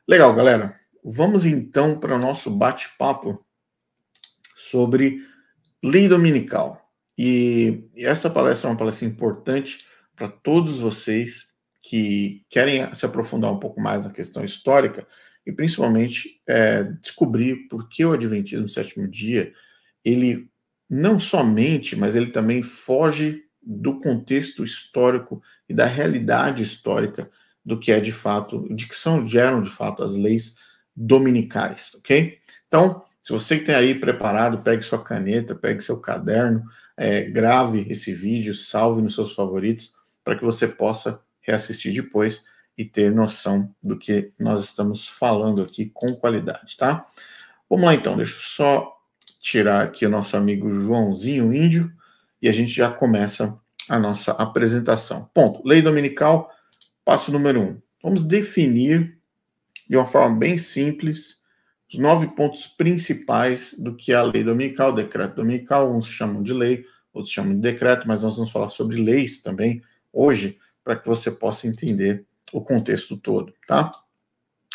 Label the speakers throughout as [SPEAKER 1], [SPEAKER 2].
[SPEAKER 1] Legal, galera. Vamos então para o nosso bate-papo sobre lei dominical. E essa palestra é uma palestra importante para todos vocês que querem se aprofundar um pouco mais na questão histórica e principalmente descobrir por que o Adventismo Sétimo Dia, ele não somente, mas ele também foge do contexto histórico e da realidade histórica do que é de fato, geram de fato as leis dominicais, ok? Então, se você que tem aí preparado, pegue sua caneta, pegue seu caderno, grave esse vídeo, salve nos seus favoritos, para que você possa reassistir depois e ter noção do que nós estamos falando aqui com qualidade, tá? Vamos lá então, deixa eu só tirar aqui o nosso amigo Joãozinho Índio e a gente já começa a nossa apresentação. Ponto. Lei dominical, passo número 1. Vamos definir de uma forma bem simples os 9 pontos principais do que é a lei dominical, o decreto dominical. Uns chamam de lei, outros chamam de decreto, mas nós vamos falar sobre leis também hoje, para que você possa entender o contexto todo, tá?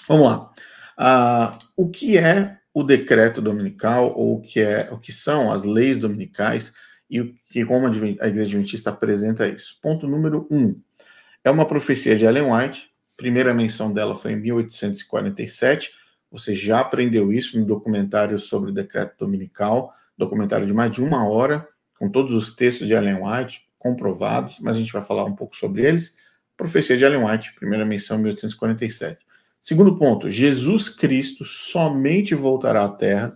[SPEAKER 1] Vamos lá. O que é o decreto dominical, ou o que são as leis dominicais, e como a Igreja Adventista apresenta isso? Ponto número 1. É uma profecia de Ellen White. Primeira menção dela foi em 1847. Você já aprendeu isso no documentário sobre o decreto dominical, documentário de mais de 1 hora, com todos os textos de Ellen White comprovados, mas a gente vai falar um pouco sobre eles. Profecia de Ellen White, primeira menção em 1847. Segundo ponto, Jesus Cristo somente voltará à Terra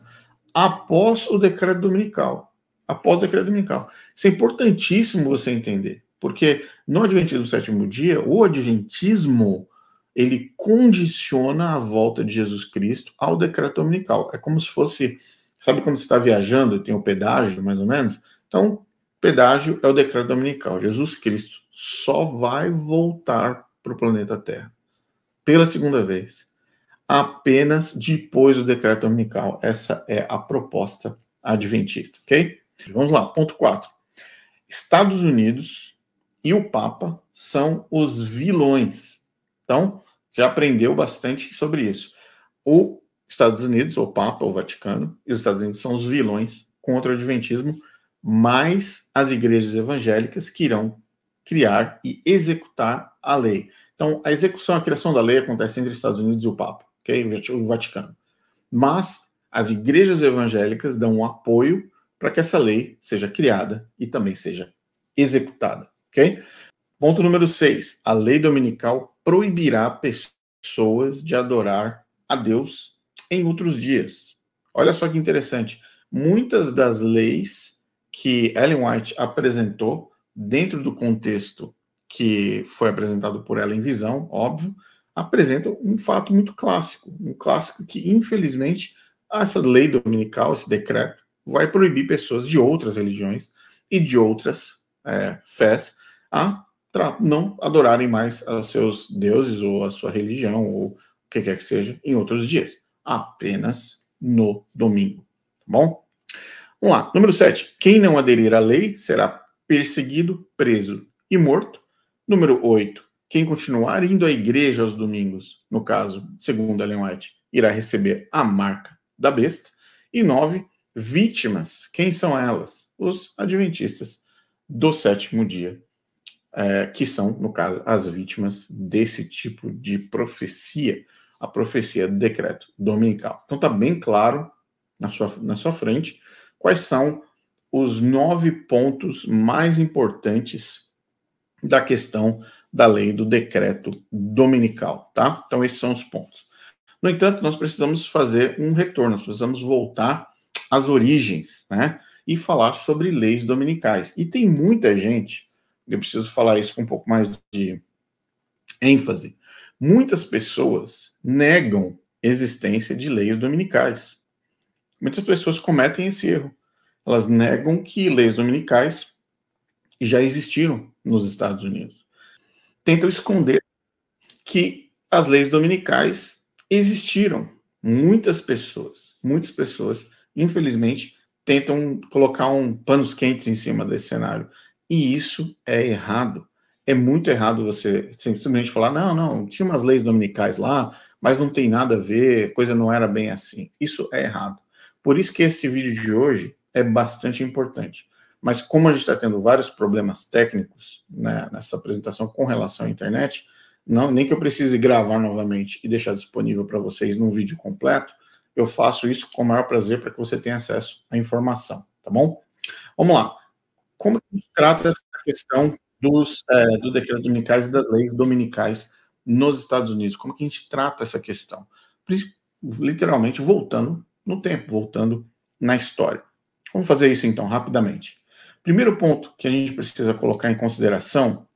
[SPEAKER 1] após o decreto dominical. Após o decreto dominical. Isso é importantíssimo você entender, porque no Adventismo Sétimo Dia, o Adventismo, ele condiciona a volta de Jesus Cristo ao decreto dominical. É como se fosse, sabe quando você está viajando e tem o pedágio, mais ou menos? Então, pedágio é o decreto dominical. Jesus Cristo só vai voltar para o planeta Terra pela segunda vez apenas depois do decreto dominical. Essa é a proposta adventista, ok? Vamos lá, ponto 4. Estados Unidos e o Papa são os vilões. Então, já aprendeu bastante sobre isso. Os Estados Unidos, o Papa, o Vaticano, e os Estados Unidos são os vilões contra o adventismo, mais as igrejas evangélicas que irão criar e executar a lei. Então, a execução, a criação da lei acontece entre os Estados Unidos e o Papa, okay? O Vaticano. Mas as igrejas evangélicas dão um apoio para que essa lei seja criada e também seja executada, ok? Ponto número 6. A lei dominical proibirá pessoas de adorar a Deus em outros dias. Olha só que interessante. Muitas das leis que Ellen White apresentou dentro do contexto que foi apresentado por ela em visão, óbvio, apresentam um fato muito clássico. Um clássico que, infelizmente, essa lei dominical, esse decreto, vai proibir pessoas de outras religiões e de outras fés a não adorarem mais aos seus deuses ou a sua religião ou o que quer que seja em outros dias. Apenas no domingo. Tá bom? Vamos lá. Número 7. Quem não aderir à lei será perseguido, preso e morto. Número 8. Quem continuar indo à igreja aos domingos, no caso, segundo Ellen White, irá receber a marca da besta. E 9. Vítimas. Quem são elas? Os adventistas do sétimo dia, que são, no caso, as vítimas desse tipo de profecia, a profecia do decreto dominical. Então está bem claro na sua frente quais são os 9 pontos mais importantes da questão da lei do decreto dominical, tá? Então esses são os pontos. No entanto, nós precisamos fazer um retorno, nós precisamos voltar às origens, né? E falar sobre leis dominicais. E tem muita gente, eu preciso falar isso com um pouco mais de ênfase, muitas pessoas negam a existência de leis dominicais. Muitas pessoas cometem esse erro. Elas negam que leis dominicais já existiram nos Estados Unidos. Tentam esconder que as leis dominicais existiram. Muitas pessoas, infelizmente, tentam colocar panos quentes em cima desse cenário. E isso é errado. É muito errado você simplesmente falar, não, tinha umas leis dominicais lá, mas não tem nada a ver, a coisa não era bem assim. Isso é errado. Por isso que esse vídeo de hoje é bastante importante. Mas como a gente está tendo vários problemas técnicos, né, nessa apresentação com relação à internet, não, nem que eu precise gravar novamente e deixar disponível para vocês num vídeo completo, eu faço isso com o maior prazer para que você tenha acesso à informação, tá bom? Vamos lá. Como que a gente trata essa questão do decreto dominicais e das leis dominicais nos Estados Unidos? Como que a gente trata essa questão? Literalmente voltando no tempo, voltando na história. Vamos fazer isso então, rapidamente. Primeiro ponto que a gente precisa colocar em consideração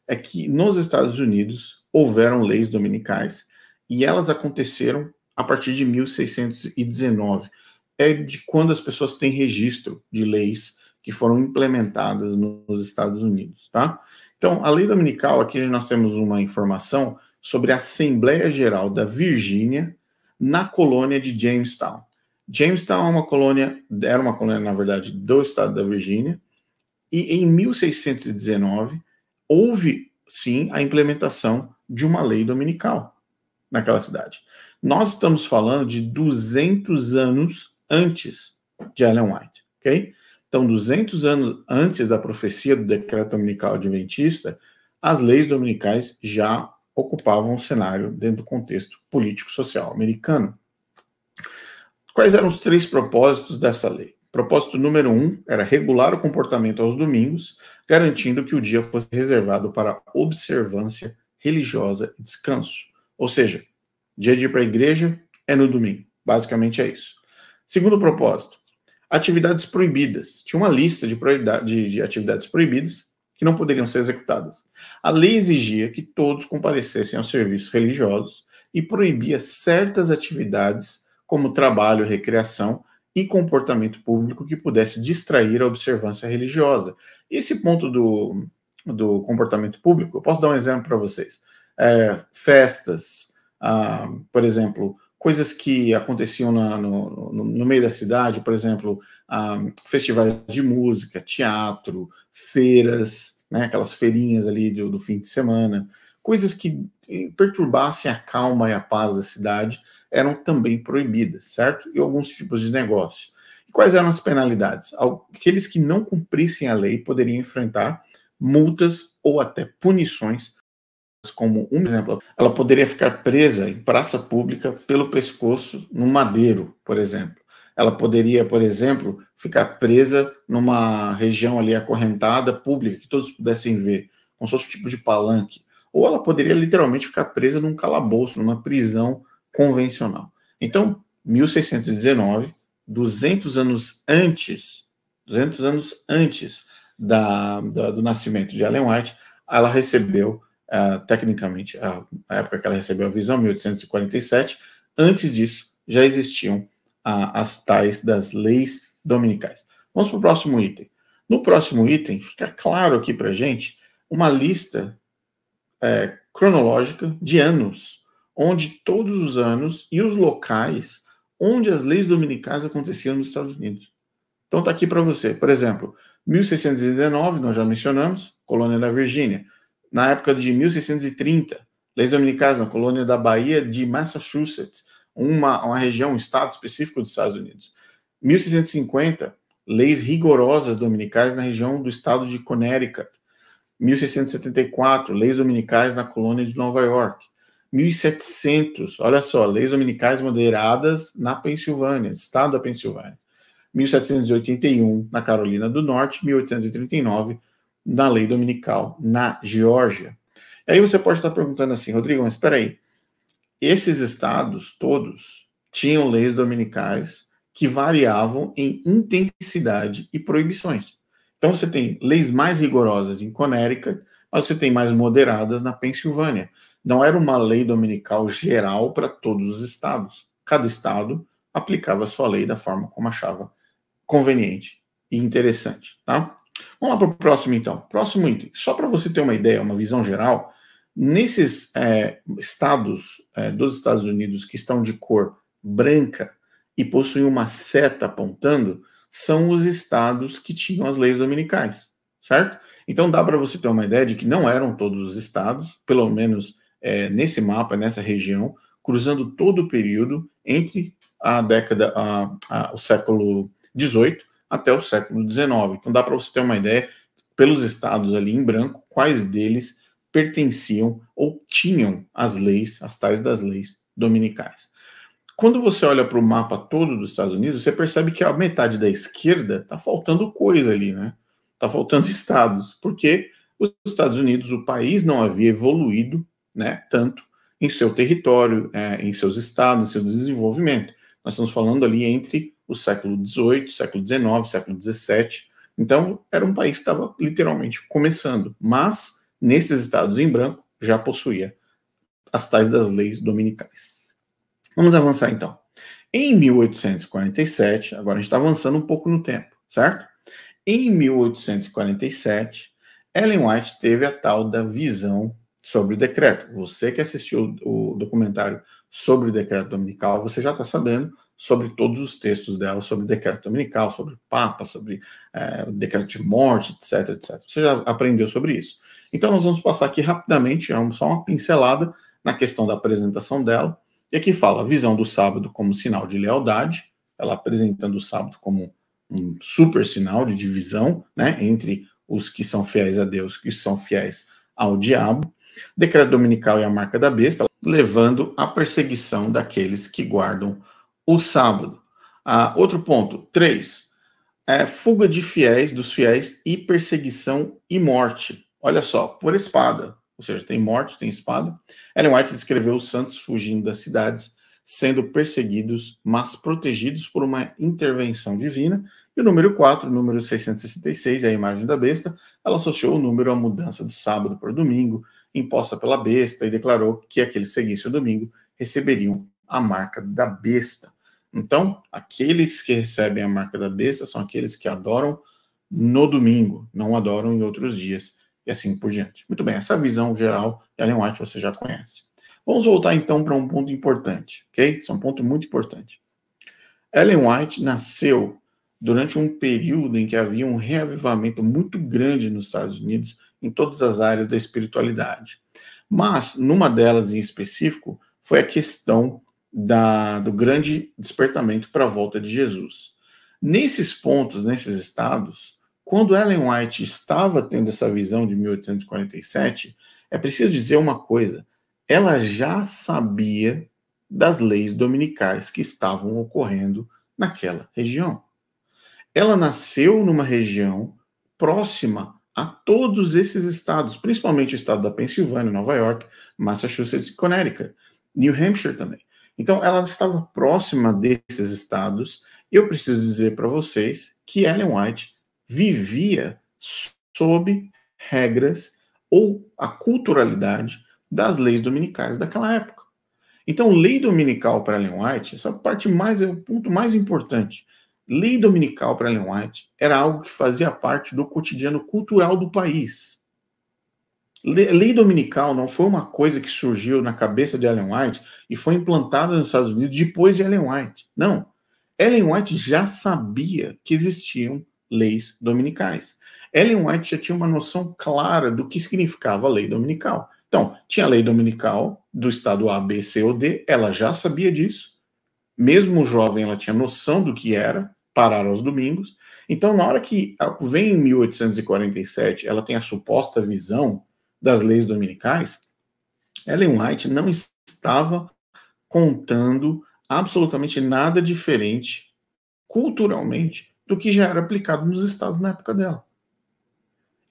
[SPEAKER 1] é que nos Estados Unidos houveram leis dominicais e elas aconteceram a partir de 1619. É de quando as pessoas têm registro de leis que foram implementadas nos Estados Unidos, tá? Então, a lei dominical, aqui nós temos uma informação sobre a Assembleia Geral da Virgínia na colônia de Jamestown. Jamestown é uma colônia, era uma colônia, na verdade, do estado da Virgínia, e em 1619 houve, sim, a implementação de uma lei dominical naquela cidade. Nós estamos falando de 200 anos antes de Ellen White, ok? Então, 200 anos antes da profecia do decreto dominical adventista, as leis dominicais já ocupavam o cenário dentro do contexto político-social americano. Quais eram os 3 propósitos dessa lei? Propósito número 1 era regular o comportamento aos domingos, garantindo que o dia fosse reservado para observância religiosa e descanso. Ou seja, dia de ir para a igreja é no domingo. Basicamente é isso. Segundo propósito, atividades proibidas. Tinha uma lista de atividades proibidas que não poderiam ser executadas. A lei exigia que todos comparecessem aos serviços religiosos e proibia certas atividades, como trabalho, recreação e comportamento público que pudesse distrair a observância religiosa. Esse ponto do comportamento público, eu posso dar um exemplo para vocês. Festas, por exemplo, coisas que aconteciam no meio da cidade, por exemplo, festivais de música, teatro, feiras, né, aquelas feirinhas ali do fim de semana, coisas que perturbassem a calma e a paz da cidade eram também proibidas, certo? E alguns tipos de negócio. E quais eram as penalidades? Aqueles que não cumprissem a lei poderiam enfrentar multas ou até punições, como um exemplo, ela poderia ficar presa em praça pública pelo pescoço num madeiro, por exemplo. Ela poderia, por exemplo, ficar presa numa região ali acorrentada, pública, que todos pudessem ver, como se fosse um tipo de palanque. Ou ela poderia literalmente ficar presa num calabouço, numa prisão convencional. Então, 1619, 200 anos antes do nascimento de Ellen White, ela recebeu tecnicamente, a época que ela recebeu a visão, 1847, antes disso, já existiam as tais das leis dominicais. Vamos para o próximo item. No próximo item, fica claro aqui para a gente uma lista cronológica de anos, onde todos os anos e os locais onde as leis dominicais aconteciam nos Estados Unidos. Então está aqui para você. Por exemplo, 1619, nós já mencionamos, colônia da Virgínia. Na época de 1630, leis dominicais na colônia da Bahia de Massachusetts, uma região, um estado específico dos Estados Unidos. 1650, leis rigorosas dominicais na região do estado de Connecticut. 1674, leis dominicais na colônia de Nova York. 1700, olha só, leis dominicais moderadas na Pensilvânia, estado da Pensilvânia. 1781, na Carolina do Norte, 1839, na lei dominical, na Geórgia. E aí você pode estar perguntando assim, Rodrigo, mas espera aí, esses estados todos tinham leis dominicais que variavam em intensidade e proibições. Então você tem leis mais rigorosas em Connecticut, mas você tem mais moderadas na Pensilvânia. Não era uma lei dominical geral para todos os estados. Cada estado aplicava a sua lei da forma como achava conveniente e interessante, tá? Vamos lá para o próximo, então. Próximo item. Só para você ter uma ideia, uma visão geral, nesses estados dos Estados Unidos que estão de cor branca e possuem uma seta apontando, são os estados que tinham as leis dominicais, certo? Então dá para você ter uma ideia de que não eram todos os estados, pelo menos nesse mapa, nessa região, cruzando todo o período entre a década, o século XVIII até o século XIX. Então dá para você ter uma ideia, pelos estados ali em branco, quais deles pertenciam ou tinham as leis, as tais das leis dominicais. Quando você olha para o mapa todo dos Estados Unidos, você percebe que a metade da esquerda está faltando coisa ali, né? Está faltando estados, porque os Estados Unidos, o país, não havia evoluído, né, tanto em seu território, em seus estados, em seu desenvolvimento. Nós estamos falando ali entre o século XVIII, século XIX, século XVII. Então, era um país que estava literalmente começando, mas nesses estados em branco já possuía as tais das leis dominicais. Vamos avançar então. Em 1847, agora a gente está avançando um pouco no tempo, certo? Em 1847, Ellen White teve a tal da visão sobre o decreto. Você que assistiu o documentário sobre o decreto dominical, você já está sabendo sobre todos os textos dela, sobre o decreto dominical, sobre o Papa, sobre o decreto de morte, etc, etc. Você já aprendeu sobre isso. Então nós vamos passar aqui rapidamente, só uma pincelada na questão da apresentação dela. E aqui fala a visão do sábado como sinal de lealdade, ela apresentando o sábado como um super sinal de divisão, né, entre os que são fiéis a Deus e os que são fiéis ao diabo. Decreto dominical e a marca da besta, levando à perseguição daqueles que guardam o sábado. Outro ponto, 3. Fuga de fiéis, dos fiéis, e perseguição e morte. Olha só, por espada, ou seja, tem morte, tem espada. Ellen White descreveu os santos fugindo das cidades, sendo perseguidos, mas protegidos por uma intervenção divina. E o número 4, o número 666, é a imagem da besta. Ela associou o número à mudança do sábado para o domingo, imposta pela besta, e declarou que aqueles que seguissem o domingo receberiam a marca da besta. Então, aqueles que recebem a marca da besta são aqueles que adoram no domingo, não adoram em outros dias, e assim por diante. Muito bem, essa visão geral de Ellen White você já conhece. Vamos voltar então para um ponto importante, ok? Esse é um ponto muito importante. Ellen White nasceu durante um período em que havia um reavivamento muito grande nos Estados Unidos em todas as áreas da espiritualidade. Mas, numa delas em específico, foi a questão do grande despertamento para a volta de Jesus. Nesses pontos, nesses estados, quando Ellen White estava tendo essa visão de 1847, é preciso dizer uma coisa, ela já sabia das leis dominicais que estavam ocorrendo naquela região. Ela nasceu numa região próxima a todos esses estados, principalmente o estado da Pensilvânia, Nova York, Massachusetts e Connecticut, New Hampshire também. Então, ela estava próxima desses estados, e eu preciso dizer para vocês que Ellen White vivia sob regras ou a culturalidade das leis dominicais daquela época. Então, lei dominical para Ellen White, essa parte mais é o ponto mais importante. Lei dominical para Ellen White era algo que fazia parte do cotidiano cultural do país. Lei dominical não foi uma coisa que surgiu na cabeça de Ellen White e foi implantada nos Estados Unidos depois de Ellen White. Não. Ellen White já sabia que existiam leis dominicais. Ellen White já tinha uma noção clara do que significava a lei dominical. Então, tinha a lei dominical do estado A, B, C ou D, ela já sabia disso. Mesmo jovem, ela tinha noção do que era parar aos domingos. Então, na hora que vem em 1847, ela tem a suposta visão das leis dominicais, Ellen White não estava contando absolutamente nada diferente culturalmente do que já era aplicado nos estados na época dela.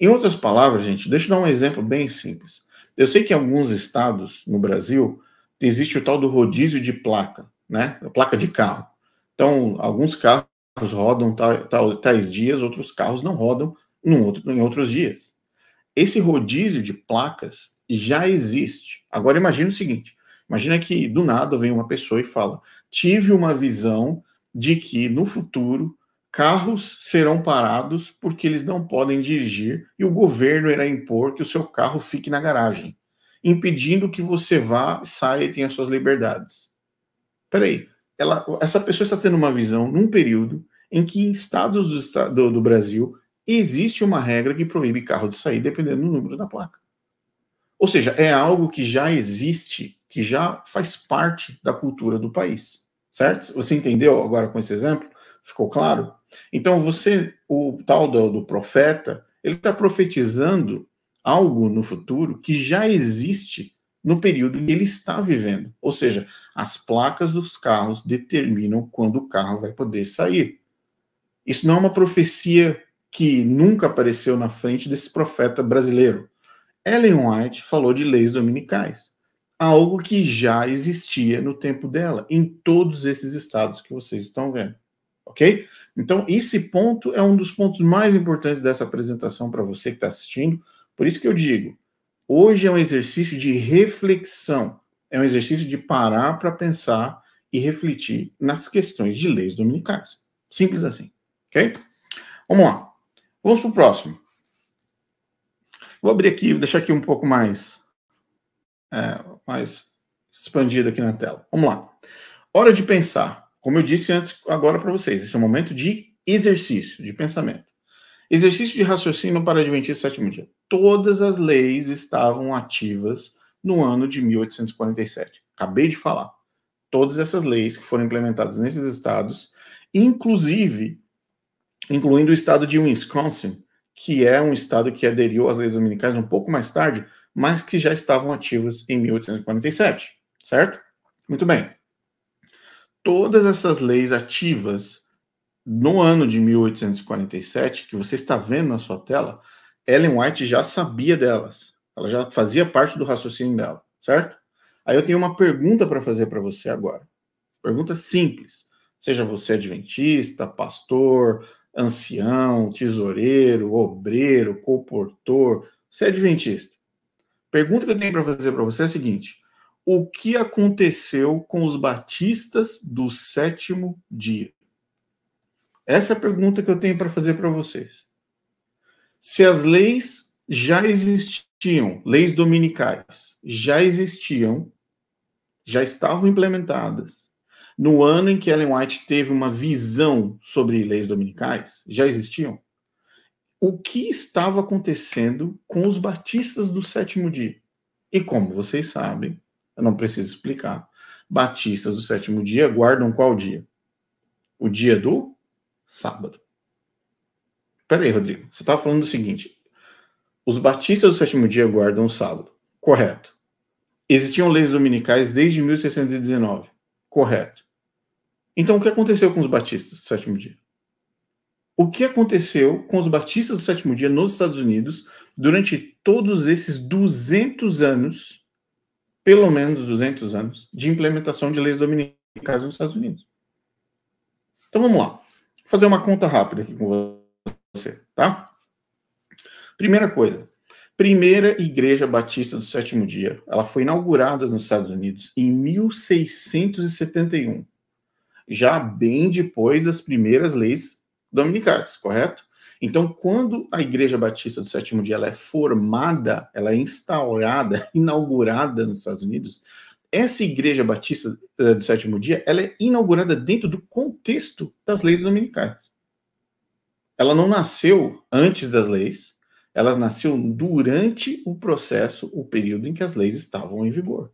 [SPEAKER 1] Em outras palavras, gente, deixa eu dar um exemplo bem simples. Eu sei que em alguns estados no Brasil existe o tal do rodízio de placa, né? A placa de carro. Então, alguns carros rodam tais dias, outros carros não rodam em outros dias. Esse rodízio de placas já existe. Agora imagine o seguinte, imagina que do nada vem uma pessoa e fala, tive uma visão de que no futuro carros serão parados porque eles não podem dirigir e o governo irá impor que o seu carro fique na garagem, impedindo que você vá, saia e tenha suas liberdades. Peraí, essa pessoa está tendo uma visão num período em que em estados do Brasil existe uma regra que proíbe carro de sair dependendo do número da placa. Ou seja, é algo que já existe, que já faz parte da cultura do país, certo? Você entendeu agora com esse exemplo? Ficou claro? Então o tal do profeta, ele está profetizando algo no futuro que já existe no período em que ele está vivendo. Ou seja, as placas dos carros determinam quando o carro vai poder sair. Isso não é uma profecia que nunca apareceu na frente desse profeta brasileiro. Ellen White falou de leis dominicais, algo que já existia no tempo dela, em todos esses estados que vocês estão vendo, ok? Então, esse ponto é um dos pontos mais importantes dessa apresentação para você que está assistindo. Por isso que eu digo, hoje é um exercício de reflexão, é um exercício de parar para pensar e refletir nas questões de leis dominicais. Simples assim, ok? Vamos lá. Vamos para o próximo. Vou abrir aqui, vou deixar aqui um pouco mais expandido aqui na tela. Vamos lá. Hora de pensar. Como eu disse antes, agora para vocês, esse é um momento de exercício, de pensamento. Exercício de raciocínio para Adventista Sétimo Dia. Todas as leis estavam ativas no ano de 1847. Acabei de falar. Todas essas leis que foram implementadas nesses estados, inclusive, incluindo o estado de Wisconsin, que é um estado que aderiu às leis dominicais um pouco mais tarde, mas que já estavam ativas em 1847, certo? Muito bem. Todas essas leis ativas no ano de 1847, que você está vendo na sua tela, Ellen White já sabia delas. Ela já fazia parte do raciocínio dela, certo? Aí eu tenho uma pergunta para fazer para você agora. Pergunta simples. Seja você adventista, pastor, ancião, tesoureiro, obreiro, comportor, você é adventista. Pergunta que eu tenho para fazer para você é a seguinte: o que aconteceu com os batistas do sétimo dia? Essa é a pergunta que eu tenho para fazer para vocês. Se as leis já existiam, leis dominicais já existiam, já estavam implementadas, no ano em que Ellen White teve uma visão sobre leis dominicais, já existiam, o que estava acontecendo com os batistas do sétimo dia? E como vocês sabem, eu não preciso explicar, batistas do sétimo dia guardam qual dia? O dia do sábado. Peraí, Rodrigo, você estava falando o seguinte: os batistas do sétimo dia guardam o sábado. Correto. Existiam leis dominicais desde 1619. Correto. Então, o que aconteceu com os batistas do sétimo dia? O que aconteceu com os batistas do sétimo dia nos Estados Unidos durante todos esses 200 anos, pelo menos 200 anos, de implementação de leis dominicais nos Estados Unidos? Então, vamos lá. Vou fazer uma conta rápida aqui com você, tá? Primeira coisa. Primeira Igreja Batista do Sétimo Dia. Ela foi inaugurada nos Estados Unidos em 1671. Já bem depois das primeiras leis dominicais, correto? Então, quando a Igreja Batista do Sétimo Dia ela é formada, ela é instaurada, inaugurada nos Estados Unidos, essa Igreja Batista do Sétimo Dia ela é inaugurada dentro do contexto das leis dominicais. Ela não nasceu antes das leis, ela nasceu durante o processo, o período em que as leis estavam em vigor.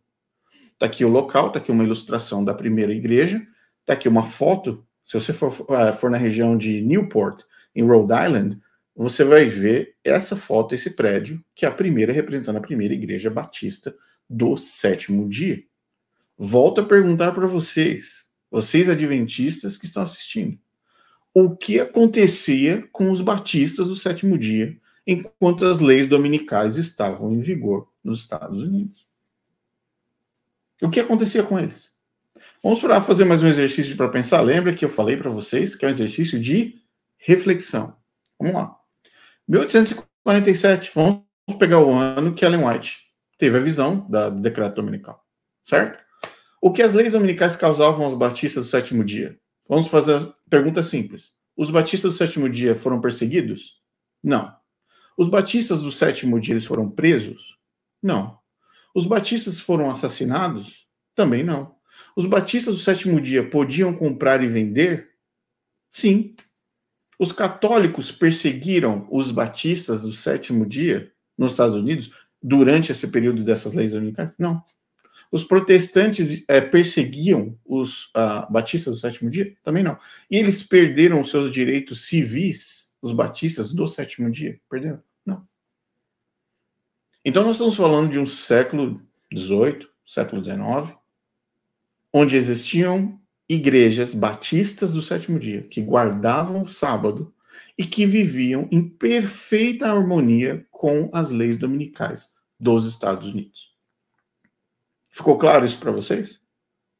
[SPEAKER 1] Está aqui o local, está aqui uma ilustração da primeira igreja, está aqui uma foto. Se você for na região de Newport, em Rhode Island, você vai ver essa foto, esse prédio, que é a primeira, representando a primeira igreja batista do sétimo dia. Volto a perguntar para vocês adventistas que estão assistindo, o que acontecia com os batistas do sétimo dia enquanto as leis dominicais estavam em vigor nos Estados Unidos? O que acontecia com eles? Vamos para fazer mais um exercício para pensar. Lembra que eu falei para vocês que é um exercício de reflexão. Vamos lá. 1847, vamos pegar o ano que Ellen White teve a visão do decreto dominical, certo? O que as leis dominicais causavam aos batistas do sétimo dia? Vamos fazer a pergunta simples. Os batistas do sétimo dia foram perseguidos? Não. Os batistas do sétimo dia eles foram presos? Não. Os batistas foram assassinados? Também não. Os batistas do sétimo dia podiam comprar e vender? Sim. Os católicos perseguiram os batistas do sétimo dia nos Estados Unidos? durante esse período dessas leis dominicais? Não. Os protestantes perseguiam os batistas do sétimo dia? Também não. E eles perderam os seus direitos civis, os batistas do sétimo dia? Perderam? Não. Então nós estamos falando de um século XVIII, século XIX, onde existiam igrejas batistas do sétimo dia, que guardavam o sábado e que viviam em perfeita harmonia com as leis dominicais dos Estados Unidos. Ficou claro isso para vocês?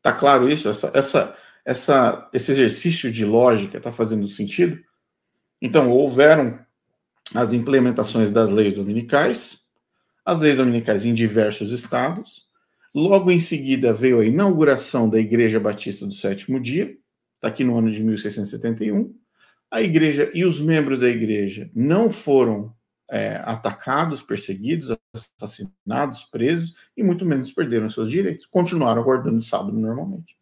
[SPEAKER 1] Tá claro isso? Esse exercício de lógica está fazendo sentido? Então, houveram as implementações das leis dominicais, as leis dominicais em diversos estados. Logo em seguida veio a inauguração da Igreja Batista do Sétimo Dia, aqui no ano de 1671. A igreja e os membros da igreja não foram atacados, perseguidos, assassinados, presos, e muito menos perderam seus direitos. Continuaram guardando o sábado normalmente.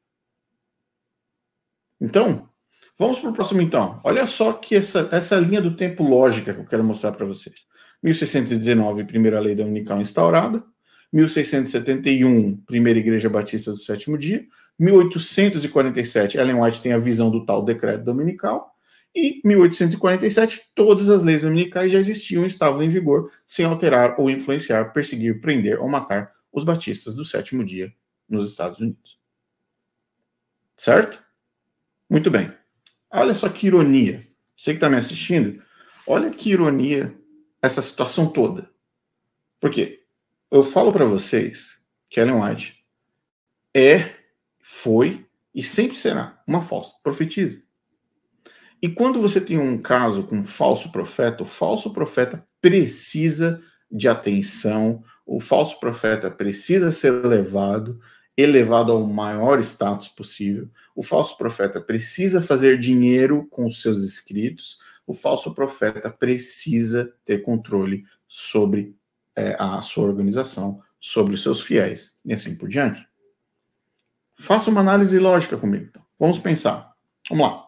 [SPEAKER 1] Então, vamos para o próximo então. Olha só que essa linha do tempo lógica que eu quero mostrar para vocês. 1619, primeira lei dominical instaurada. 1671, primeira igreja batista do sétimo dia. 1847, Ellen White tem a visão do tal decreto dominical. E 1847, todas as leis dominicais já existiam e estavam em vigor, sem alterar ou influenciar, perseguir, prender ou matar os batistas do sétimo dia nos Estados Unidos. Certo? Muito bem. Olha só que ironia. Você que está me assistindo, olha que ironia essa situação toda. Por quê? Eu falo para vocês que Ellen White foi e sempre será uma falsa profetisa. E quando você tem um caso com um falso profeta, o falso profeta precisa de atenção, o falso profeta precisa ser elevado ao maior status possível, o falso profeta precisa fazer dinheiro com os seus escritos, o falso profeta precisa ter controle sobre a sua organização, sobre os seus fiéis, e assim por diante. Faça uma análise lógica comigo. Então. Vamos pensar. Vamos lá.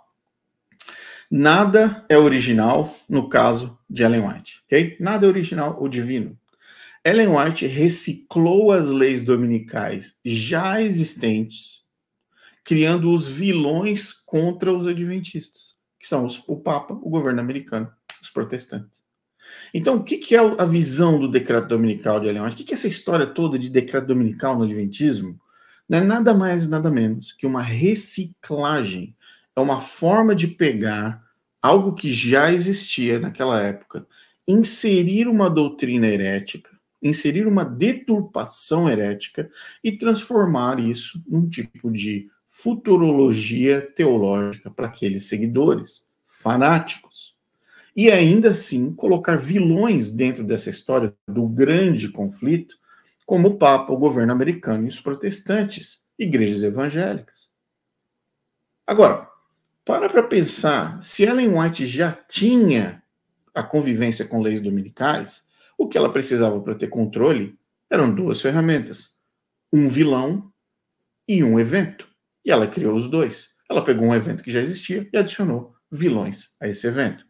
[SPEAKER 1] Nada é original no caso de Ellen White, ok? Nada é original ou divino. Ellen White reciclou as leis dominicais já existentes, criando os vilões contra os adventistas, que são o Papa, o governo americano, os protestantes. Então, o que é a visão do decreto dominical de Ellen White? O que é essa história toda de decreto dominical no adventismo? Não é nada mais, nada menos que uma reciclagem. É uma forma de pegar algo que já existia naquela época, inserir uma doutrina herética, inserir uma deturpação herética e transformar isso num tipo de futurologia teológica para aqueles seguidores fanáticos. E ainda assim colocar vilões dentro dessa história do grande conflito, como o Papa, o governo americano e os protestantes, igrejas evangélicas. Agora, para pensar, se Ellen White já tinha a convivência com leis dominicais, o que ela precisava para ter controle eram duas ferramentas, um vilão e um evento. E ela criou os dois. Ela pegou um evento que já existia e adicionou vilões a esse evento.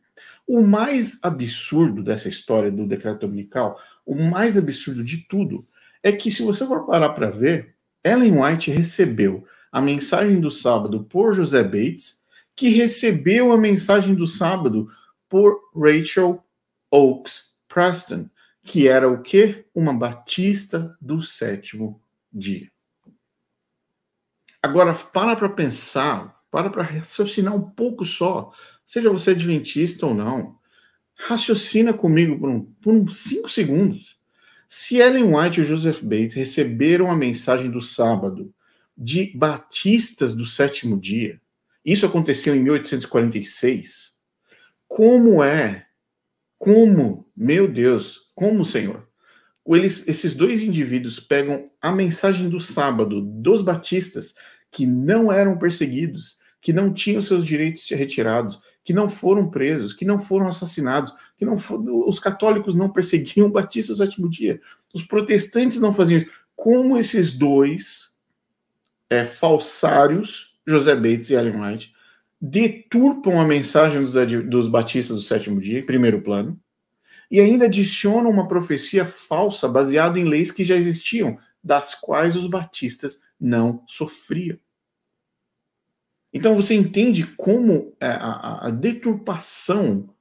[SPEAKER 1] O mais absurdo dessa história do decreto dominical, o mais absurdo de tudo, é que se você for parar para ver, Ellen White recebeu a mensagem do sábado por José Bates, que recebeu a mensagem do sábado por Rachel Oakes Preston, que era o quê? Uma batista do sétimo dia. Agora, para pensar, para raciocinar um pouco só, seja você adventista ou não, raciocina comigo por uns 5 segundos. Se Ellen White e Joseph Bates receberam a mensagem do sábado de batistas do sétimo dia, isso aconteceu em 1846, meu Deus, como, Senhor? Esses dois indivíduos pegam a mensagem do sábado dos batistas que não eram perseguidos, que não tinham seus direitos retirados, que não foram presos, que não foram assassinados, os católicos não perseguiam o batista do sétimo dia, os protestantes não faziam isso. Como esses dois falsários, José Bates e Ellen White, deturpam a mensagem dos batistas do sétimo dia, em primeiro plano, e ainda adicionam uma profecia falsa baseada em leis que já existiam, das quais os batistas não sofriam. Então você entende como a deturpação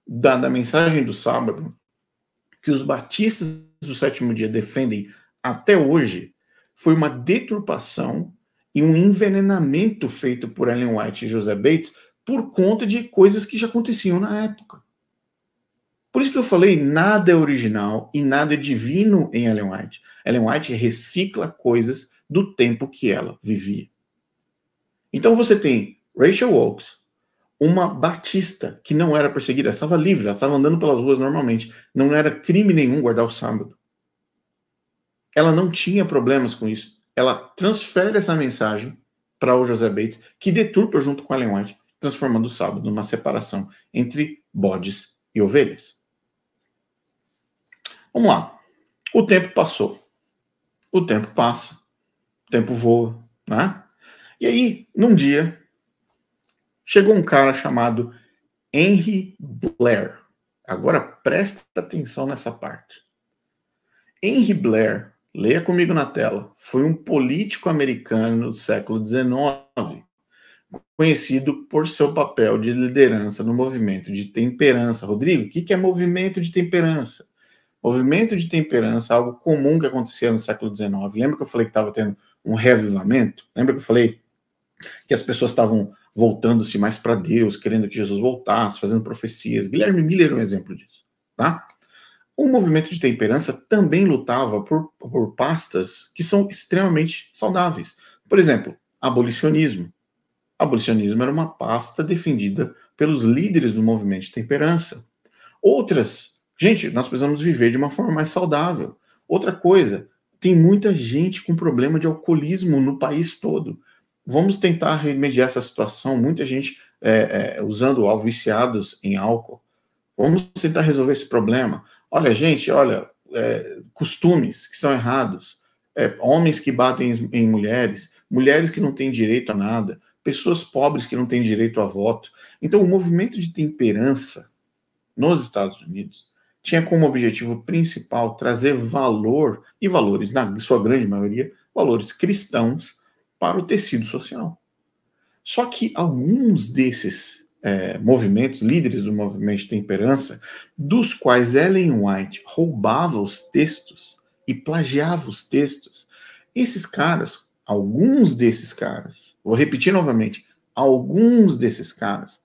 [SPEAKER 1] da mensagem do sábado, que os batistas do sétimo dia defendem até hoje, foi uma deturpação e um envenenamento feito por Ellen White e José Bates por conta de coisas que já aconteciam na época. Por isso que eu falei, nada é original e nada é divino em Ellen White. Ellen White recicla coisas do tempo que ela vivia. Então você tem Rachel Oakes, uma batista que não era perseguida, ela estava livre, ela estava andando pelas ruas normalmente, não era crime nenhum guardar o sábado. Ela não tinha problemas com isso. Ela transfere essa mensagem para o José Bates, que deturpa junto com Ellen White, transformando o sábado numa separação entre bodes e ovelhas. Vamos lá. O tempo passou. O tempo passa. O tempo voa, né? E aí, num dia, chegou um cara chamado Henry Blair. Agora presta atenção nessa parte. Henry Blair, leia comigo na tela, foi um político americano do século XIX, conhecido por seu papel de liderança no movimento de temperança. Rodrigo, o que é movimento de temperança? Movimento de temperança é algo comum que acontecia no século XIX. Lembra que eu falei que estava tendo um reavivamento? Lembra que eu falei que as pessoas estavam voltando-se mais para Deus, querendo que Jesus voltasse, fazendo profecias? Guilherme Miller é um exemplo disso, tá? O movimento de temperança também lutava por pastas que são extremamente saudáveis. Por exemplo, abolicionismo. Abolicionismo era uma pasta defendida pelos líderes do movimento de temperança. Outras, gente, nós precisamos viver de uma forma mais saudável. Outra coisa, tem muita gente com problema de alcoolismo no país todo. Vamos tentar remediar essa situação. Muita gente usando álcool, viciados em álcool. Vamos tentar resolver esse problema. Olha, gente, costumes que são errados. Homens que batem em mulheres, mulheres que não têm direito a nada, pessoas pobres que não têm direito a voto. Então, o movimento de temperança nos Estados Unidos tinha como objetivo principal trazer valor, e valores, na sua grande maioria, valores cristãos para o tecido social. Só que alguns desses movimentos, líderes do movimento de temperança, dos quais Ellen White roubava os textos e plagiava os textos, esses caras, alguns desses caras, vou repetir novamente, alguns desses caras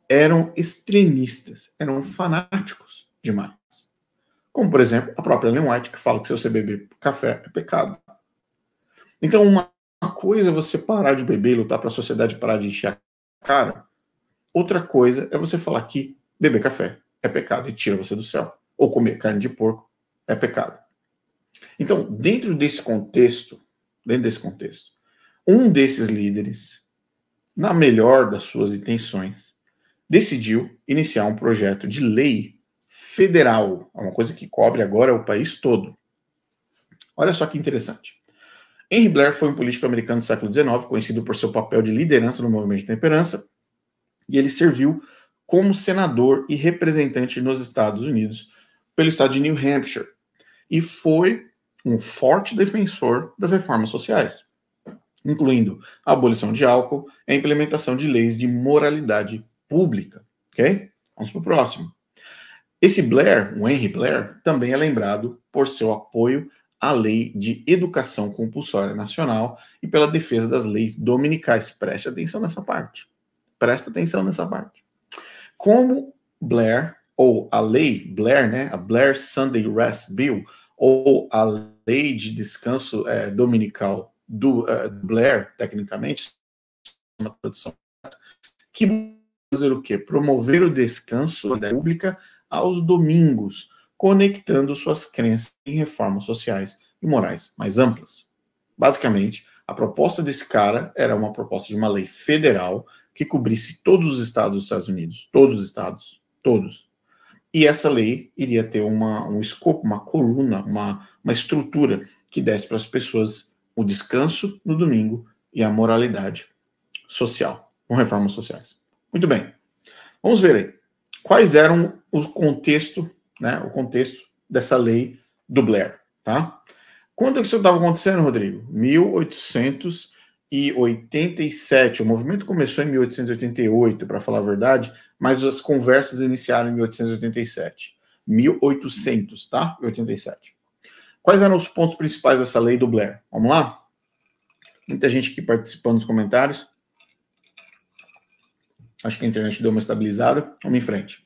[SPEAKER 1] eram extremistas, eram fanáticos demais. Como, por exemplo, a própria Ellen White, que fala que se você beber café é pecado. Então, uma coisa é você parar de beber e lutar para a sociedade parar de encher a cara. Outra coisa é você falar que beber café é pecado e tira você do céu. Ou comer carne de porco é pecado. Então, dentro desse contexto, um desses líderes, na melhor das suas intenções, decidiu iniciar um projeto de lei federal, uma coisa que cobre agora o país todo. Olha só que interessante. Henry Blair foi um político americano do século XIX, conhecido por seu papel de liderança no movimento de temperança, e ele serviu como senador e representante nos Estados Unidos pelo estado de New Hampshire, e foi um forte defensor das reformas sociais, incluindo a abolição de álcool e a implementação de leis de moralidade pública. Ok? Vamos para o próximo. Esse Blair, o Henry Blair, também é lembrado por seu apoio à Lei de Educação Compulsória Nacional e pela defesa das leis dominicais. Preste atenção nessa parte. Presta atenção nessa parte. Como Blair, ou a Lei Blair, né, a Blair Sunday Rest Bill, ou a Lei de Descanso Dominical do Blair, tecnicamente, uma tradução, que fazer o quê? Promover o descanso da pública aos domingos, conectando suas crenças em reformas sociais e morais mais amplas. Basicamente, a proposta desse cara era uma proposta de uma lei federal que cobrisse todos os estados dos Estados Unidos, todos os estados, todos. E essa lei iria ter um escopo, uma coluna, uma estrutura que desse para as pessoas o descanso no domingo e a moralidade social, com reformas sociais. Muito bem. Vamos ver aí. Quais eram o contexto né, o contexto dessa lei do Blair, tá? Quando isso estava acontecendo, Rodrigo? 1887. O movimento começou em 1888, para falar a verdade, mas as conversas iniciaram em 1887. 1800, tá? 87. Quais eram os pontos principais dessa lei do Blair? Vamos lá? Muita gente aqui participando nos comentários. Acho que a internet deu uma estabilizada. Vamos em frente.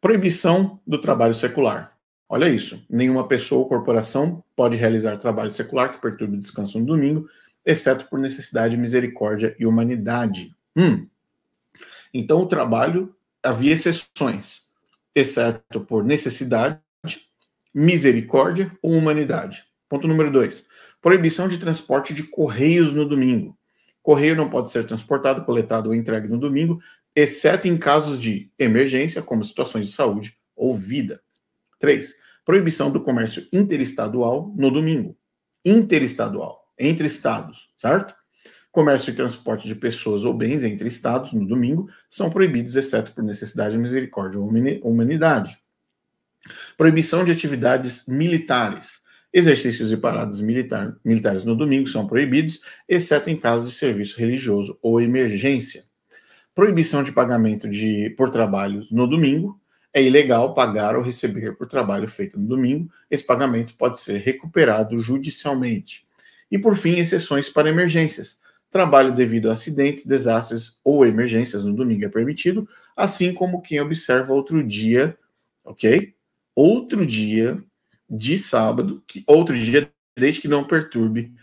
[SPEAKER 1] Proibição do trabalho secular. Olha isso. Nenhuma pessoa ou corporação pode realizar trabalho secular que perturbe o descanso no domingo, exceto por necessidade, misericórdia e humanidade. Então, o trabalho, havia exceções, exceto por necessidade, misericórdia ou humanidade. Ponto número 2. Proibição de transporte de correios no domingo. Correio não pode ser transportado, coletado ou entregue no domingo, exceto em casos de emergência, como situações de saúde ou vida. 3. Proibição do comércio interestadual no domingo. Interestadual, entre estados, certo? Comércio e transporte de pessoas ou bens entre estados no domingo são proibidos, exceto por necessidade, misericórdia ou humanidade. Proibição de atividades militares. Exercícios e paradas militares no domingo são proibidos, exceto em caso de serviço religioso ou emergência. Proibição de pagamento por trabalhos no domingo. É ilegal pagar ou receber por trabalho feito no domingo. Esse pagamento pode ser recuperado judicialmente. E, por fim, exceções para emergências. Trabalho devido a acidentes, desastres ou emergências no domingo é permitido, assim como quem observa outro dia, ok? Outro dia de sábado, outro dia desde que não perturbe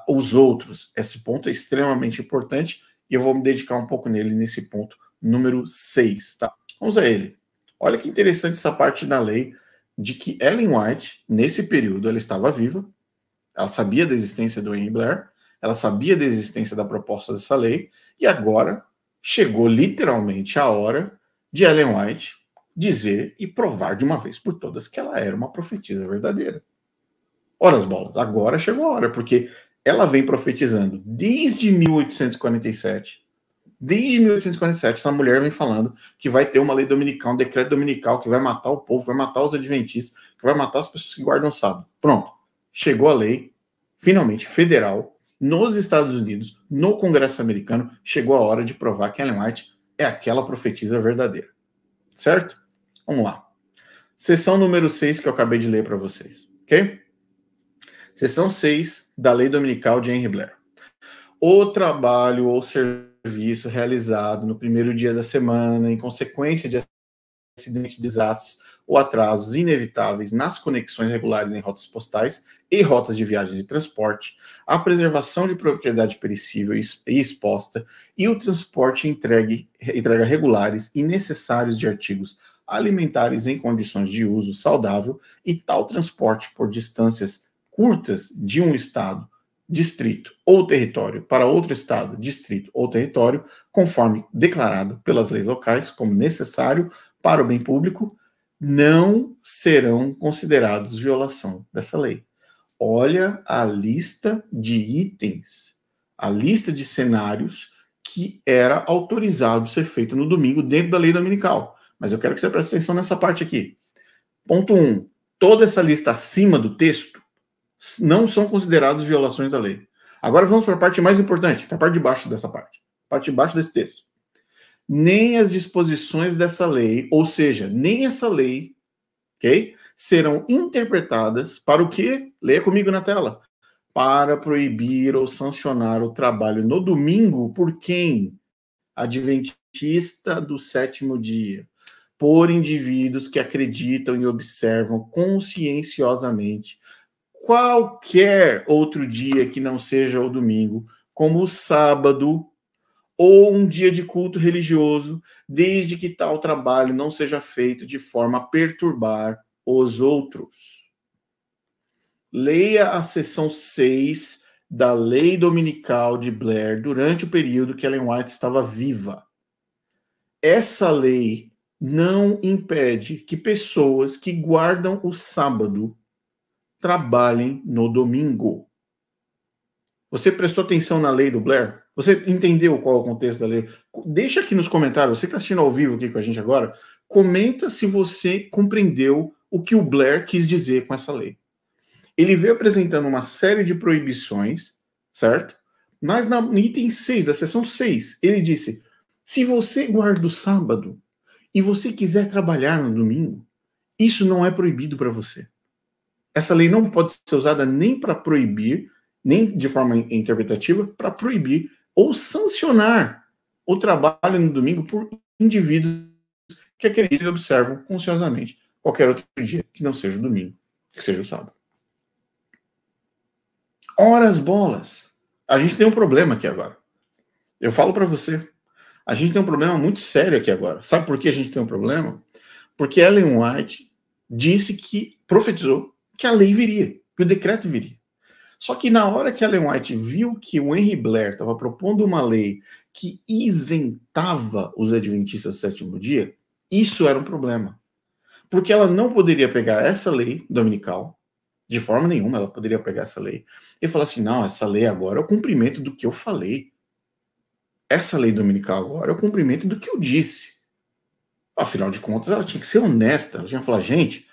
[SPEAKER 1] os outros. Esse ponto é extremamente importante e eu vou me dedicar um pouco nele nesse ponto número 6, tá? Vamos a ele. Olha que interessante essa parte da lei de que Ellen White, nesse período, ela estava viva, ela sabia da existência do Henry Blair, ela sabia da existência da proposta dessa lei, e agora chegou literalmente a hora de Ellen White dizer e provar de uma vez por todas que ela era uma profetisa verdadeira. Ora as bolas, agora chegou a hora, porque ela vem profetizando desde 1847. Desde 1847, essa mulher vem falando que vai ter uma lei dominical, um decreto dominical que vai matar o povo, vai matar os adventistas, que vai matar as pessoas que guardam o sábado. Pronto. Chegou a lei, finalmente, federal, nos Estados Unidos, no Congresso americano, chegou a hora de provar que Ellen White é aquela profetisa verdadeira. Certo? Vamos lá. Seção número 6 que eu acabei de ler para vocês. Ok? Seção 6 da Lei Dominical de Henry Blair. O trabalho ou serviço realizado no primeiro dia da semana, em consequência de acidentes, desastres ou atrasos inevitáveis nas conexões regulares em rotas postais e rotas de viagem de transporte, a preservação de propriedade perecível e exposta e o transporte entrega regulares e necessários de artigos alimentares em condições de uso saudável e tal transporte por distâncias curtas de um estado, distrito ou território para outro estado, distrito ou território, conforme declarado pelas leis locais como necessário para o bem público, não serão considerados violação dessa lei. Olha a lista de itens, a lista de cenários que era autorizado ser feito no domingo dentro da lei dominical. Mas eu quero que você preste atenção nessa parte aqui. Ponto 1. Toda essa lista acima do texto não são considerados violações da lei. Agora vamos para a parte mais importante, para a parte de baixo dessa parte. Parte de baixo desse texto. Nem as disposições dessa lei, ou seja, nem essa lei, ok? Serão interpretadas para o quê? Leia comigo na tela. Para proibir ou sancionar o trabalho no domingo por quem? Adventista do sétimo dia. Por indivíduos que acreditam e observam conscienciosamente qualquer outro dia que não seja o domingo, como o sábado ou um dia de culto religioso, desde que tal trabalho não seja feito de forma a perturbar os outros. Leia a seção 6 da Lei Dominical de Blair durante o período que Ellen White estava viva. Essa lei não impede que pessoas que guardam o sábado trabalhem no domingo. Você prestou atenção na lei do Blair? Você entendeu qual é o contexto da lei? Deixa aqui nos comentários, você que está assistindo ao vivo aqui com a gente agora, Comenta se você compreendeu o que o Blair quis dizer com essa lei. Ele veio apresentando uma série de proibições, certo? Mas no item 6, da seção 6, ele disse: se você guarda o sábado e você quiser trabalhar no domingo, isso não é proibido para você. Essa lei não pode ser usada nem para proibir, nem de forma interpretativa, para proibir ou sancionar o trabalho no domingo por indivíduos que acreditam e observam conscientemente qualquer outro dia que não seja o domingo, que seja o sábado. Ora as bolas. A gente tem um problema aqui agora. Eu falo para você. A gente tem um problema muito sério aqui agora. Sabe por que a gente tem um problema? Porque Ellen White disse que, profetizou, que a lei viria, que o decreto viria. Só que na hora que Ellen White viu que o Henry Blair estava propondo uma lei que isentava os adventistas do sétimo dia, isso era um problema. Porque ela não poderia pegar essa lei dominical, de forma nenhuma ela poderia pegar essa lei, e falar assim, não, essa lei agora é o cumprimento do que eu falei. Essa lei dominical agora é o cumprimento do que eu disse. Afinal de contas, ela tinha que ser honesta. Ela tinha que falar, gente,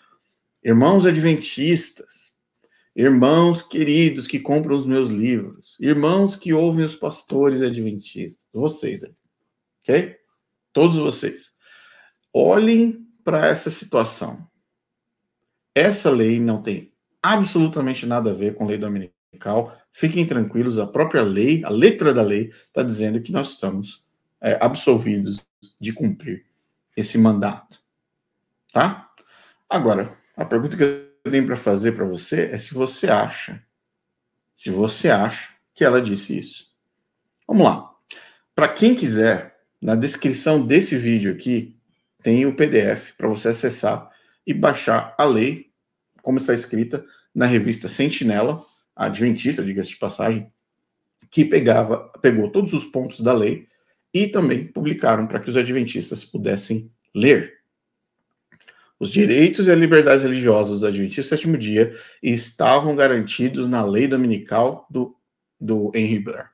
[SPEAKER 1] irmãos adventistas, irmãos queridos que compram os meus livros, irmãos que ouvem os pastores adventistas, vocês, ok? Todos vocês. Olhem para essa situação. Essa lei não tem absolutamente nada a ver com lei dominical. Fiquem tranquilos, a própria lei, a letra da lei, está dizendo que nós estamos absolvidos de cumprir esse mandato. Tá? Agora, a pergunta que eu tenho para fazer para você é se você acha que ela disse isso. Vamos lá. Para quem quiser, na descrição desse vídeo aqui, tem o PDF para você acessar e baixar a lei, como está escrita na revista Sentinela, a adventista, diga-se de passagem, que pegou todos os pontos da lei e também publicaram para que os adventistas pudessem ler. Os direitos e as liberdades religiosas dos adventistas do sétimo dia estavam garantidos na lei dominical do Henry Blair.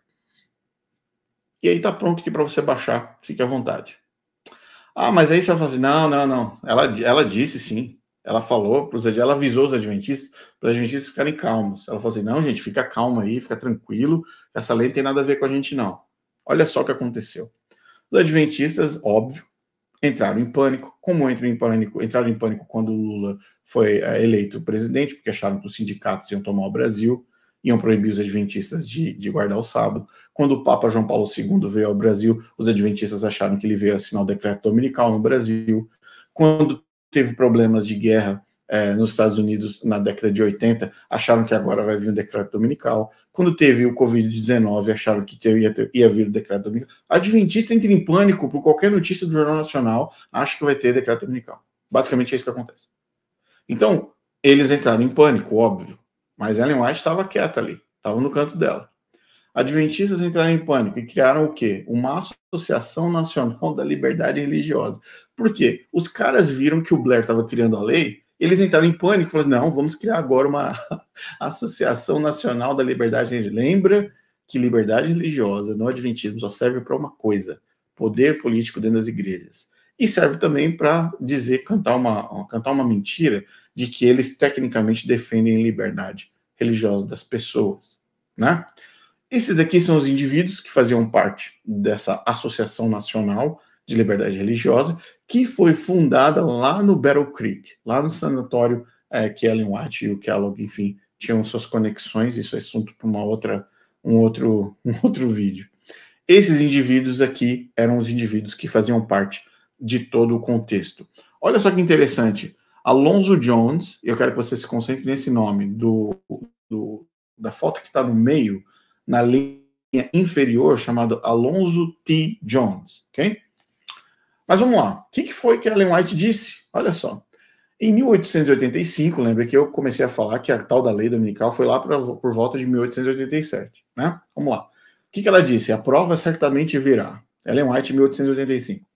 [SPEAKER 1] E aí está pronto aqui para você baixar, fique à vontade. Ah, mas aí você vai falar assim, não. Ela disse sim. Ela falou, ela avisou os adventistas, para os adventistas ficarem calmos. Ela falou assim, não, gente, fica calma aí, fica tranquilo, essa lei não tem nada a ver com a gente, não. Olha só o que aconteceu. Os adventistas, óbvio, entraram em pânico, entraram em pânico quando o Lula foi eleito presidente, porque acharam que os sindicatos iam tomar o Brasil, iam proibir os adventistas de guardar o sábado. Quando o Papa João Paulo II veio ao Brasil, os adventistas acharam que ele veio assinar o decreto dominical no Brasil. Quando teve problemas de guerra nos Estados Unidos na década de 80, acharam que agora vai vir um decreto dominical. Quando teve o Covid-19, acharam que ia vir o decreto dominical. A adventista entra em pânico por qualquer notícia do Jornal Nacional, acha que vai ter decreto dominical. Basicamente é isso que acontece. Então, eles entraram em pânico, óbvio, mas Ellen White estava quieta ali, estava no canto dela. Adventistas entraram em pânico e criaram o quê? Uma Associação Nacional da Liberdade Religiosa. Por quê? Os caras viram que o Blair estava criando a lei, eles entraram em pânico e falaram, não, vamos criar agora uma Associação Nacional da Liberdade Religiosa. Lembra que liberdade religiosa no adventismo só serve para uma coisa, poder político dentro das igrejas. E serve também para cantar uma mentira de que eles tecnicamente defendem a liberdade religiosa das pessoas, né? Esses daqui são os indivíduos que faziam parte dessa Associação Nacional de Liberdade Religiosa, que foi fundada lá no Battle Creek, lá no sanatório que Ellen White e o Kellogg, enfim, tinham suas conexões. Isso é assunto para um outro vídeo. Esses indivíduos aqui eram os indivíduos que faziam parte de todo o contexto. Olha só que interessante. Alonzo Jones, eu quero que você se concentre nesse nome, da foto que está no meio, na linha inferior, chamado Alonzo T. Jones, ok? Mas vamos lá. O que foi que Ellen White disse? Olha só. Em 1885, lembra que eu comecei a falar que a tal da lei dominical foi lá por volta de 1887, né? Vamos lá. O que ela disse? A prova certamente virá. Ellen White, 1885.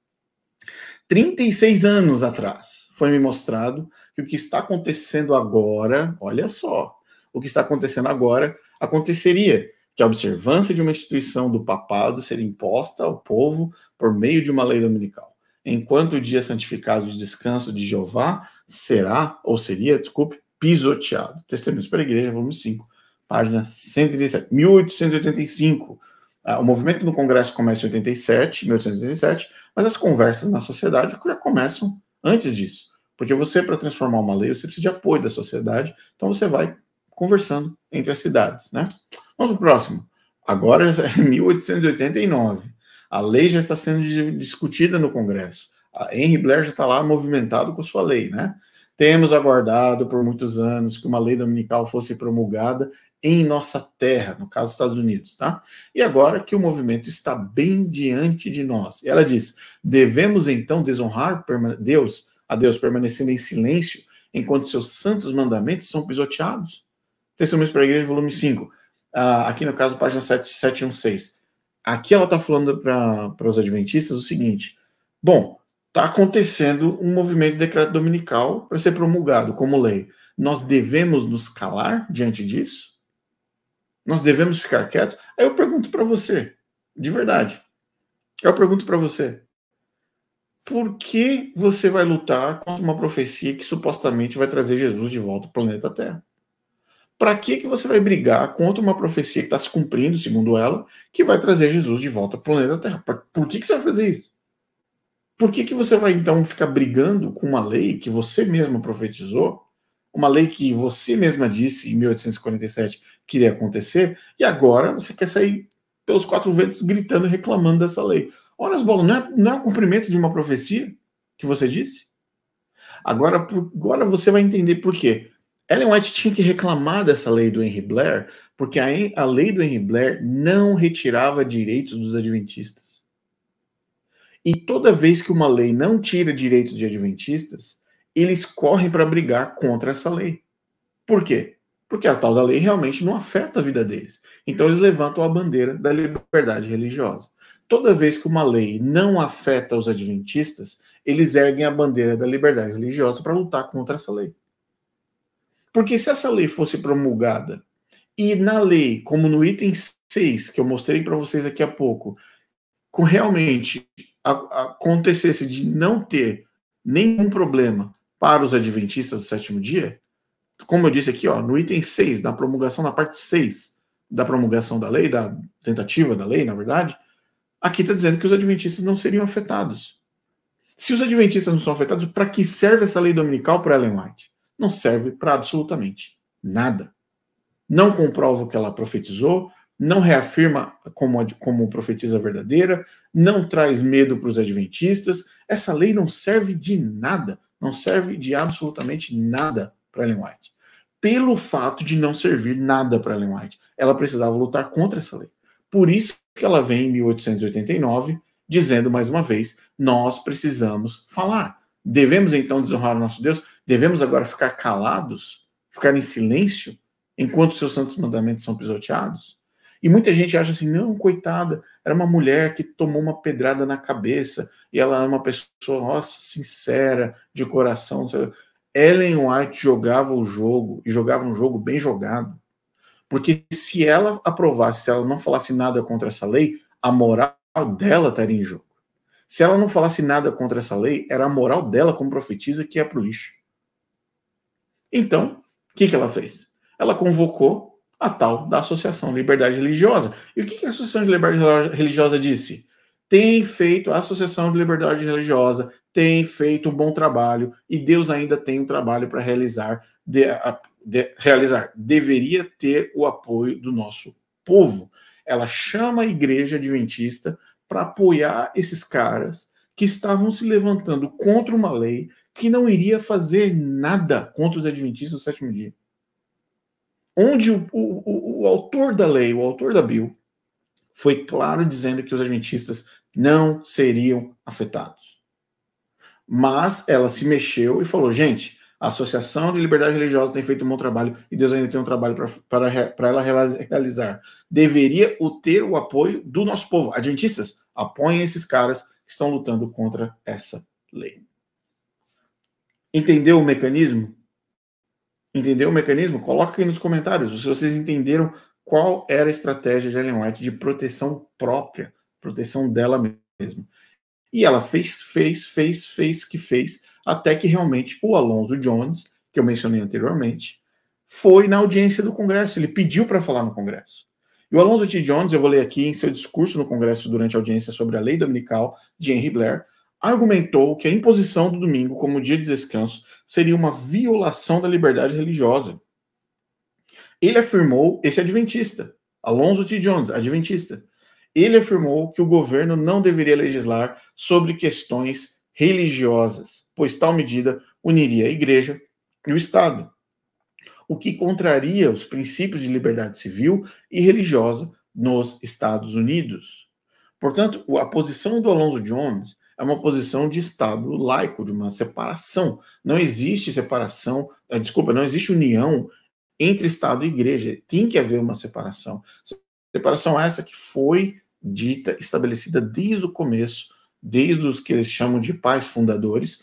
[SPEAKER 1] 36 anos atrás, foi me mostrado que o que está acontecendo agora, olha só, o que está acontecendo agora aconteceria, que a observância de uma instituição do papado seria imposta ao povo por meio de uma lei dominical. enquanto o dia santificado de descanso de Jeová será, ou seria, desculpe, pisoteado. Testemunhos para a Igreja, volume 5, página 137, 1885. O movimento no Congresso começa em 1887, mas as conversas na sociedade já começam antes disso. Porque você, para transformar uma lei, você precisa de apoio da sociedade, então você vai conversando entre as cidades, né? Vamos para o próximo. Agora é 1889. A lei já está sendo discutida no Congresso. A Henry Blair já está lá movimentado com sua lei, né? Temos aguardado por muitos anos que uma lei dominical fosse promulgada em nossa terra, no caso dos Estados Unidos, tá? E agora que o movimento está bem diante de nós. E ela diz: devemos então desonrar a Deus permanecendo em silêncio enquanto seus santos mandamentos são pisoteados? Testemunhos para a Igreja, volume 5. Aqui no caso, página 716. Aqui ela está falando para os adventistas o seguinte: bom, está acontecendo um movimento de decreto dominical para ser promulgado como lei. Nós devemos nos calar diante disso? Nós devemos ficar quietos? Aí eu pergunto para você, de verdade, eu pergunto para você, por que você vai lutar contra uma profecia que supostamente vai trazer Jesus de volta ao planeta Terra? Para que você vai brigar contra uma profecia que está se cumprindo, segundo ela, que vai trazer Jesus de volta para o planeta Terra? Por que você vai fazer isso? Por que você vai, então, ficar brigando com uma lei que você mesma profetizou, uma lei que você mesma disse em 1847 que iria acontecer, e agora você quer sair pelos quatro ventos gritando e reclamando dessa lei? Ora, as bolas, não é o cumprimento de uma profecia que você disse? Agora você vai entender por quê. Ellen White tinha que reclamar dessa lei do Henry Blair, porque a lei do Henry Blair não retirava direitos dos adventistas. E toda vez que uma lei não tira direitos de adventistas, eles correm para brigar contra essa lei. Por quê? Porque a tal da lei realmente não afeta a vida deles. Então eles levantam a bandeira da liberdade religiosa. Toda vez que uma lei não afeta os adventistas, eles erguem a bandeira da liberdade religiosa para lutar contra essa lei. Porque se essa lei fosse promulgada e na lei, como no item 6, que eu mostrei para vocês aqui há pouco, realmente acontecesse de não ter nenhum problema para os adventistas do sétimo dia, como eu disse aqui, ó, no item 6, da promulgação, na parte 6 da promulgação da lei, da tentativa da lei, na verdade, aqui está dizendo que os adventistas não seriam afetados. Se os adventistas não são afetados, para que serve essa lei dominical para Ellen White? Não serve para absolutamente nada. Não comprova o que ela profetizou, não reafirma como profetisa verdadeira, não traz medo para os adventistas. Essa lei não serve de nada, não serve de absolutamente nada para Ellen White. Pelo fato de não servir nada para Ellen White, ela precisava lutar contra essa lei. Por isso que ela vem em 1889, dizendo mais uma vez, nós precisamos falar. Devemos então desonrar o nosso Deus? Devemos agora ficar calados? Ficar em silêncio? Enquanto seus santos mandamentos são pisoteados? E muita gente acha assim, não, coitada, era uma mulher que tomou uma pedrada na cabeça, e ela é uma pessoa, nossa, sincera, de coração. Ellen White jogava o jogo, e jogava um jogo bem jogado. Porque se ela aprovasse, se ela não falasse nada contra essa lei, a moral dela estaria em jogo. Se ela não falasse nada contra essa lei, era a moral dela como profetisa que ia pro lixo. Então, o que ela fez? Ela convocou a tal da Associação de Liberdade Religiosa. E o que a Associação de Liberdade Religiosa disse? A Associação de Liberdade Religiosa tem feito um bom trabalho e Deus ainda tem um trabalho para realizar. Deveria ter o apoio do nosso povo. Ela chama a Igreja Adventista para apoiar esses caras que estavam se levantando contra uma lei que não iria fazer nada contra os adventistas do sétimo dia. Onde o autor da lei, o autor da Bill, foi claro dizendo que os adventistas não seriam afetados. Mas ela se mexeu e falou, gente, a Associação de Liberdade Religiosa tem feito um bom trabalho e Deus ainda tem um trabalho para ela realizar. Deveria ter o apoio do nosso povo. Adventistas, apoiem esses caras que estão lutando contra essa lei. Entendeu o mecanismo? Entendeu o mecanismo? Coloca aqui nos comentários se vocês entenderam qual era a estratégia de Ellen White de proteção própria, proteção dela mesma. E ela fez, até que realmente o Alonzo Jones, que eu mencionei anteriormente, foi na audiência do Congresso. Ele pediu para falar no Congresso. E o Alonzo T. Jones, eu vou ler aqui em seu discurso no Congresso durante a audiência sobre a lei dominical de Henry Blair, argumentou que a imposição do domingo como dia de descanso seria uma violação da liberdade religiosa. Ele afirmou, esse adventista, Alonzo T. Jones, adventista, ele afirmou que o governo não deveria legislar sobre questões religiosas, pois tal medida uniria a igreja e o Estado, o que contraria os princípios de liberdade civil e religiosa nos Estados Unidos. Portanto, a posição do Alonzo Jones é uma posição de Estado laico, de uma separação. Não existe separação, não existe união entre Estado e Igreja. Tem que haver uma separação. Separação essa que foi dita, estabelecida desde o começo, desde os que eles chamam de pais fundadores,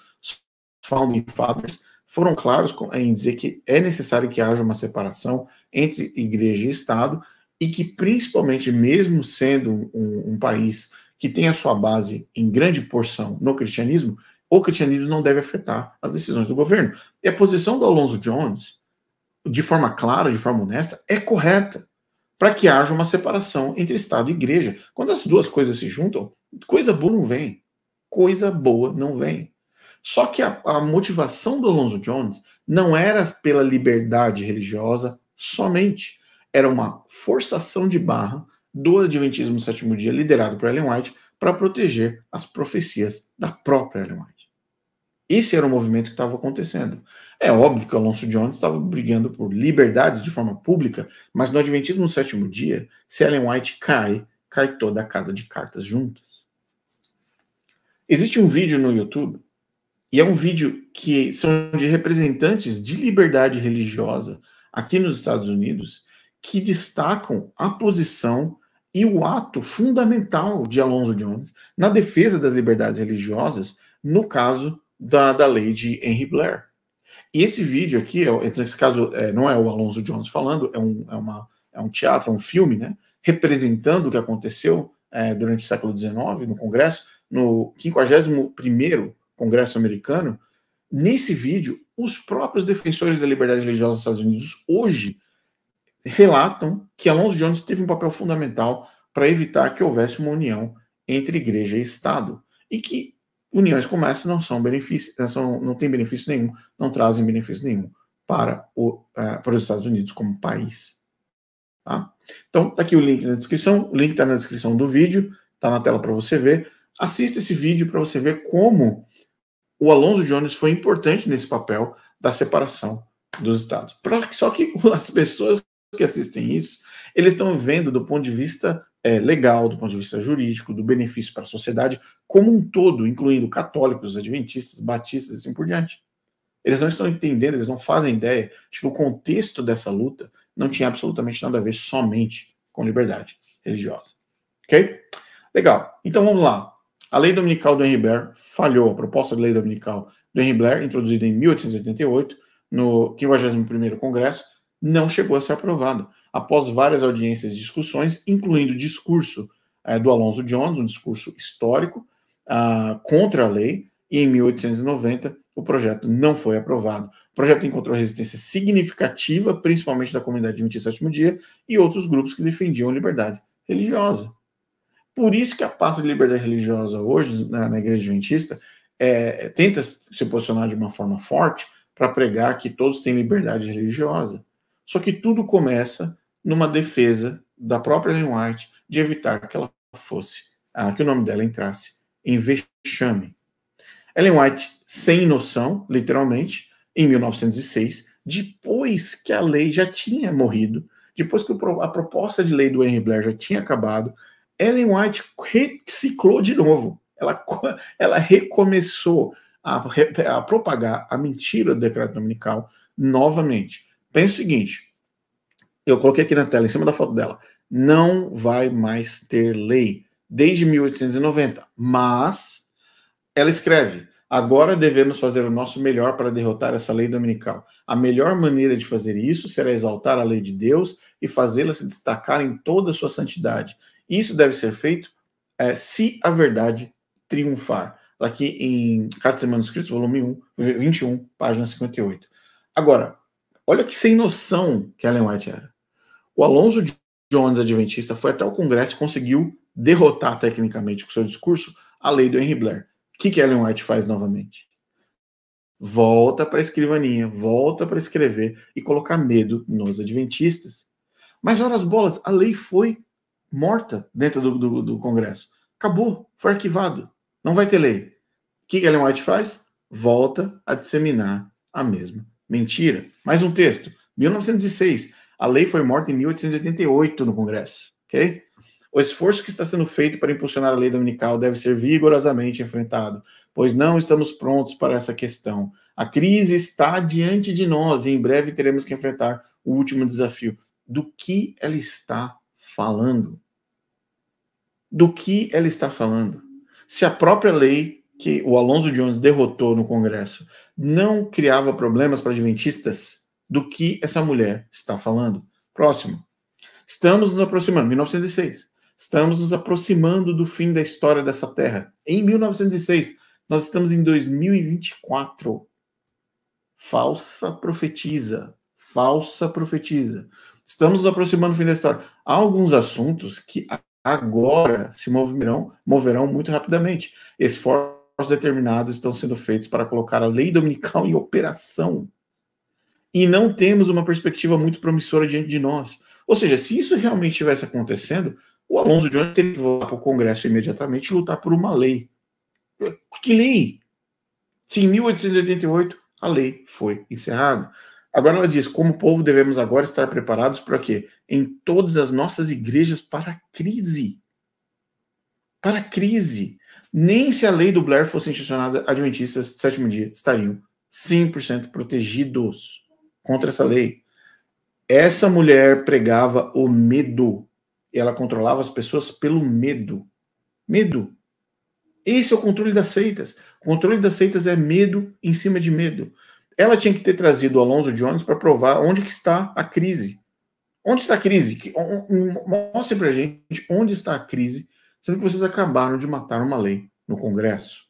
[SPEAKER 1] founding fathers, foram claros em dizer que é necessário que haja uma separação entre Igreja e Estado, e que, principalmente, mesmo sendo um país que tem a sua base em grande porção no cristianismo, o cristianismo não deve afetar as decisões do governo. E a posição do Alonzo Jones, de forma clara, de forma honesta, é correta, para que haja uma separação entre Estado e Igreja. Quando as duas coisas se juntam, coisa boa não vem. Coisa boa não vem. Só que a motivação do Alonzo Jones não era pela liberdade religiosa somente. Era uma forçação de barra do Adventismo do Sétimo Dia, liderado por Ellen White, para proteger as profecias da própria Ellen White. Esse era o movimento que estava acontecendo. É óbvio que o Alonzo Jones estava brigando por liberdade de forma pública, mas no Adventismo do Sétimo Dia, se Ellen White cai toda a casa de cartas juntas. Existe um vídeo no YouTube, e é um vídeo que são de representantes de liberdade religiosa aqui nos Estados Unidos, que destacam a posição e o ato fundamental de Alonzo Jones na defesa das liberdades religiosas, no caso da lei de Henry Blair. E esse vídeo aqui, nesse caso, não é o Alonzo Jones falando, é um teatro, um filme, né, representando o que aconteceu durante o século XIX no Congresso, no 51º Congresso americano. Nesse vídeo, os próprios defensores da liberdade religiosa dos Estados Unidos hoje relatam que Alonzo Jones teve um papel fundamental para evitar que houvesse uma união entre igreja e Estado, e que uniões como essa não são benefícios, não têm benefício nenhum, não trazem benefício nenhum para os Estados Unidos como país. Tá? Então, tá aqui o link na descrição, o link está na descrição do vídeo, está na tela para você ver. Assista esse vídeo para você ver como o Alonzo Jones foi importante nesse papel da separação dos estados. Só que as pessoas que assistem isso, eles estão vendo do ponto de vista legal, do ponto de vista jurídico, do benefício para a sociedade como um todo, incluindo católicos, adventistas, batistas e assim por diante. Eles não estão entendendo, eles não fazem ideia de que o contexto dessa luta não tinha absolutamente nada a ver somente com liberdade religiosa. Ok? Legal. Então vamos lá. A lei dominical do Henry Blair falhou. A proposta de lei dominical do Henry Blair, introduzida em 1888, no 51º Congresso, não chegou a ser aprovada. Após várias audiências e discussões, incluindo o discurso do Alonzo Jones, um discurso histórico contra a lei, e em 1890 o projeto não foi aprovado. O projeto encontrou resistência significativa, principalmente da comunidade adventista do sétimo dia e outros grupos que defendiam a liberdade religiosa. Por isso que a pasta de liberdade religiosa hoje, na igreja adventista, tenta se posicionar de uma forma forte para pregar que todos têm liberdade religiosa. Só que tudo começa numa defesa da própria Ellen White de evitar que ela fosse, que o nome dela entrasse em vexame. Ellen White, sem noção, literalmente, em 1906, depois que a lei já tinha morrido, depois que a proposta de lei do Henry Blair já tinha acabado, Ellen White reciclou de novo. Ela recomeçou a propagar a mentira do decreto dominical novamente. Pensa o seguinte, eu coloquei aqui na tela, em cima da foto dela, não vai mais ter lei desde 1890, mas ela escreve, agora devemos fazer o nosso melhor para derrotar essa lei dominical. A melhor maneira de fazer isso será exaltar a lei de Deus e fazê-la se destacar em toda a sua santidade. Isso deve ser feito se a verdade triunfar. Aqui em Cartas e Manuscritos, volume 1, 21, página 58. Agora, olha que sem noção que Ellen White era. O Alonzo Jones, adventista, foi até o Congresso e conseguiu derrotar tecnicamente com seu discurso a lei do Henry Blair. O que Ellen White faz novamente? Volta para a escrivaninha, volta para escrever e colocar medo nos adventistas. Mas, ora as bolas, a lei foi morta dentro do Congresso. Acabou, foi arquivado. Não vai ter lei. O que Ellen White faz? Volta a disseminar a mesma mentira. Mais um texto. 1906. A lei foi morta em 1888 no Congresso. Ok? O esforço que está sendo feito para impulsionar a lei dominical deve ser vigorosamente enfrentado, pois não estamos prontos para essa questão. A crise está diante de nós e em breve teremos que enfrentar o último desafio. Do que ela está falando? Do que ela está falando? Se a própria lei que o Alonzo Jones derrotou no Congresso não criava problemas para adventistas, do que essa mulher está falando? Próximo. Estamos nos aproximando, 1906. Estamos nos aproximando do fim da história dessa terra. Em 1906, nós estamos em 2024. Falsa profetisa. Falsa profetisa. Estamos nos aproximando do fim da história. Há alguns assuntos que agora se moverão muito rapidamente. Esforços determinados estão sendo feitos para colocar a lei dominical em operação. E não temos uma perspectiva muito promissora diante de nós. Ou seja, se isso realmente estivesse acontecendo, o Alonzo Jones teria que voltar para o Congresso imediatamente e lutar por uma lei. Que lei? Se em 1888 a lei foi encerrada. Agora ela diz, como povo devemos agora estar preparados para quê? Em todas as nossas igrejas para a crise. Para a crise. Nem se a lei do Blair fosse institucionada, adventistas do sétimo dia estariam 100% protegidos contra essa lei. Essa mulher pregava o medo. E ela controlava as pessoas pelo medo. Medo. Esse é o controle das seitas. O controle das seitas é medo em cima de medo. Ela tinha que ter trazido o Alonzo Jones para provar onde que está a crise. Onde está a crise? Mostre pra gente onde está a crise, sendo que vocês acabaram de matar uma lei no Congresso.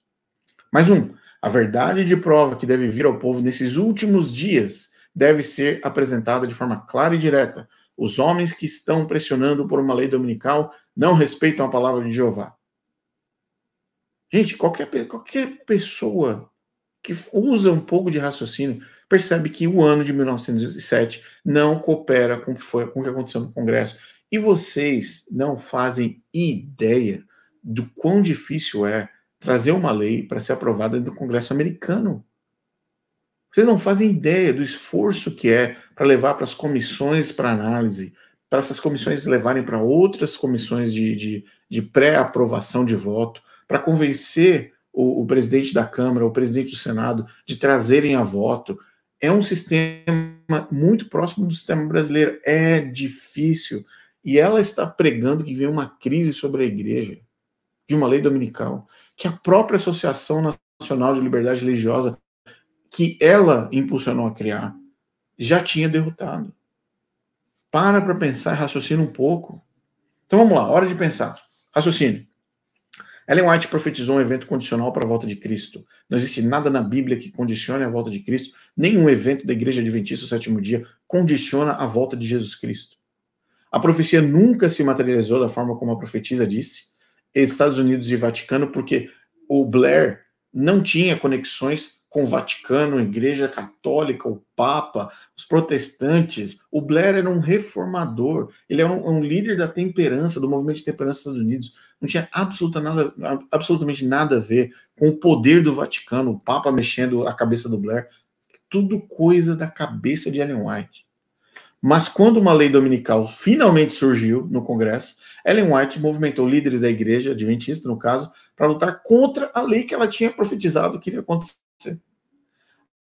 [SPEAKER 1] Mais um. A verdade de prova que deve vir ao povo nesses últimos dias deve ser apresentada de forma clara e direta. Os homens que estão pressionando por uma lei dominical não respeitam a palavra de Jeová. Gente, qualquer pessoa que usa um pouco de raciocínio percebe que o ano de 1907 não coopera com o que aconteceu no Congresso. E vocês não fazem ideia do quão difícil é trazer uma lei para ser aprovada no Congresso americano. Vocês não fazem ideia do esforço que é para levar para as comissões para análise, para essas comissões levarem para outras comissões de pré-aprovação de voto, para convencer o presidente da Câmara, o presidente do Senado, de trazerem a voto. É um sistema muito próximo do sistema brasileiro. É difícil. E ela está pregando que vem uma crise sobre a igreja, de uma lei dominical, que a própria Associação Nacional de Liberdade Religiosa, que ela impulsionou a criar, já tinha derrotado. Para pensar e raciocina um pouco. Então vamos lá, hora de pensar. Raciocínio. Ellen White profetizou um evento condicional para a volta de Cristo. Não existe nada na Bíblia que condicione a volta de Cristo. Nenhum evento da Igreja Adventista do Sétimo Dia condiciona a volta de Jesus Cristo. A profecia nunca se materializou da forma como a profetisa disse. Estados Unidos e Vaticano, porque o Blair não tinha conexões com o Vaticano, a Igreja Católica, o Papa, os protestantes. O Blair era um reformador, ele era um líder da temperança, do movimento de temperança dos Estados Unidos. Não tinha absolutamente nada a ver com o poder do Vaticano, o Papa mexendo a cabeça do Blair. Tudo coisa da cabeça de Ellen White. Mas quando uma lei dominical finalmente surgiu no Congresso, Ellen White movimentou líderes da igreja adventista, no caso, para lutar contra a lei que ela tinha profetizado que iria acontecer.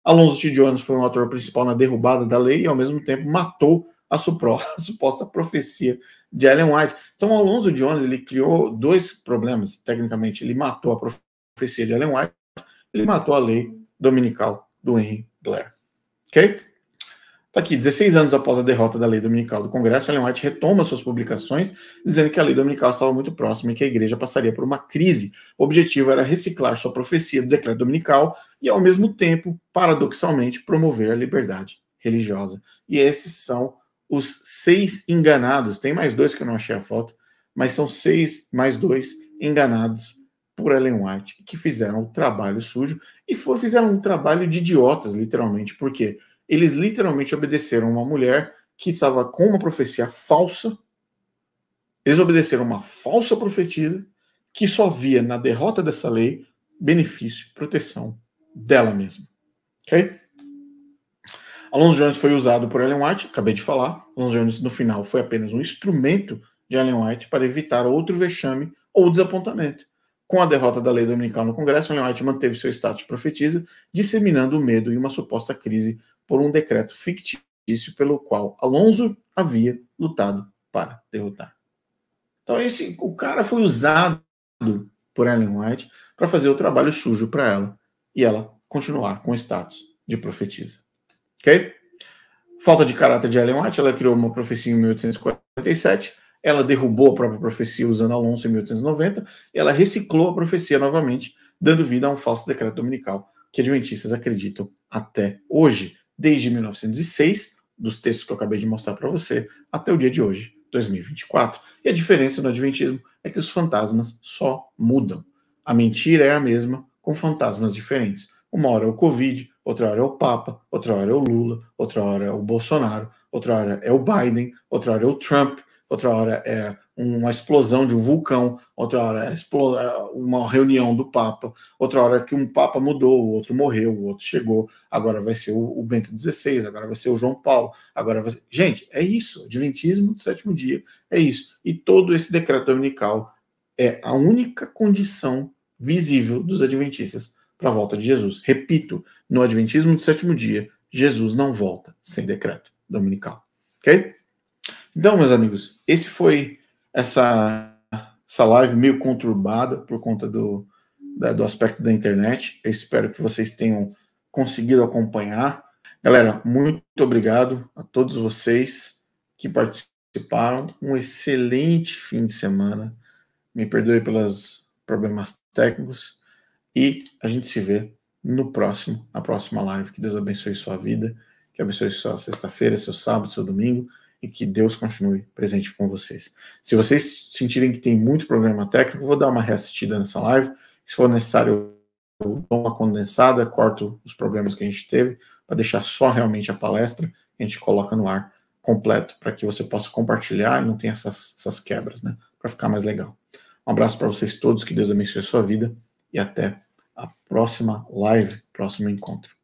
[SPEAKER 1] Alonzo T. Jones foi um ator principal na derrubada da lei e, ao mesmo tempo, matou a suposta profecia de Ellen White. Então, Alonzo Jones ele criou dois problemas, tecnicamente. Ele matou a profecia de Ellen White, ele matou a lei dominical do Henry Blair. Ok? Está aqui, 16 anos após a derrota da lei dominical do Congresso, Ellen White retoma suas publicações, dizendo que a lei dominical estava muito próxima e que a igreja passaria por uma crise. O objetivo era reciclar sua profecia do decreto dominical e, ao mesmo tempo, paradoxalmente, promover a liberdade religiosa. E esses são os 6 enganados. Tem mais 2 que eu não achei a foto, mas são 6 mais 2 enganados por Ellen White, que fizeram o trabalho sujo e fizeram um trabalho de idiotas, literalmente. Por quê? Eles literalmente obedeceram uma mulher que estava com uma profecia falsa. Eles obedeceram uma falsa profetisa que só via na derrota dessa lei benefício, proteção dela mesma. Ok? Alonzo Jones foi usado por Ellen White, acabei de falar. Alonzo Jones, no final, foi apenas um instrumento de Ellen White para evitar outro vexame ou desapontamento. Com a derrota da lei dominical no Congresso, Ellen White manteve seu status de profetisa, disseminando o medo e uma suposta crise por um decreto fictício pelo qual Alonzo havia lutado para derrotar. Então o cara foi usado por Ellen White para fazer o trabalho sujo para ela e ela continuar com o status de profetisa. Ok? Falta de caráter de Ellen White, ela criou uma profecia em 1847, ela derrubou a própria profecia usando Alonso em 1890, e ela reciclou a profecia novamente, dando vida a um falso decreto dominical que adventistas acreditam até hoje, desde 1906, dos textos que eu acabei de mostrar para você, até o dia de hoje, 2024. E a diferença no adventismo é que os fantasmas só mudam. A mentira é a mesma, com fantasmas diferentes. Uma hora é o Covid, outra hora é o Papa, outra hora é o Lula, outra hora é o Bolsonaro, outra hora é o Biden, outra hora é o Trump, outra hora é uma explosão de um vulcão, outra hora é uma reunião do Papa, outra hora é que um Papa mudou, o outro morreu, o outro chegou, agora vai ser o Bento XVI, agora vai ser o João Paulo, agora vai ser... Gente, é isso, Adventismo do sétimo dia, é isso. E todo esse decreto dominical é a única condição visível dos adventistas para a volta de Jesus. Repito, no Adventismo do sétimo dia, Jesus não volta sem decreto dominical. Ok? Então, meus amigos, esse foi essa live meio conturbada por conta do aspecto da internet. Eu espero que vocês tenham conseguido acompanhar. Galera, muito obrigado a todos vocês que participaram. Um excelente fim de semana. Me perdoe pelos problemas técnicos. E a gente se vê na próxima live. Que Deus abençoe sua vida, que abençoe sua sexta-feira, seu sábado, seu domingo, e que Deus continue presente com vocês. Se vocês sentirem que tem muito problema técnico, eu vou dar uma reassistida nessa live. Se for necessário, eu dou uma condensada, corto os problemas que a gente teve, para deixar só realmente a palestra, a gente coloca no ar completo, para que você possa compartilhar e não tenha essas quebras, né? Para ficar mais legal. Um abraço para vocês todos, que Deus abençoe a sua vida, e até a próxima live, próximo encontro.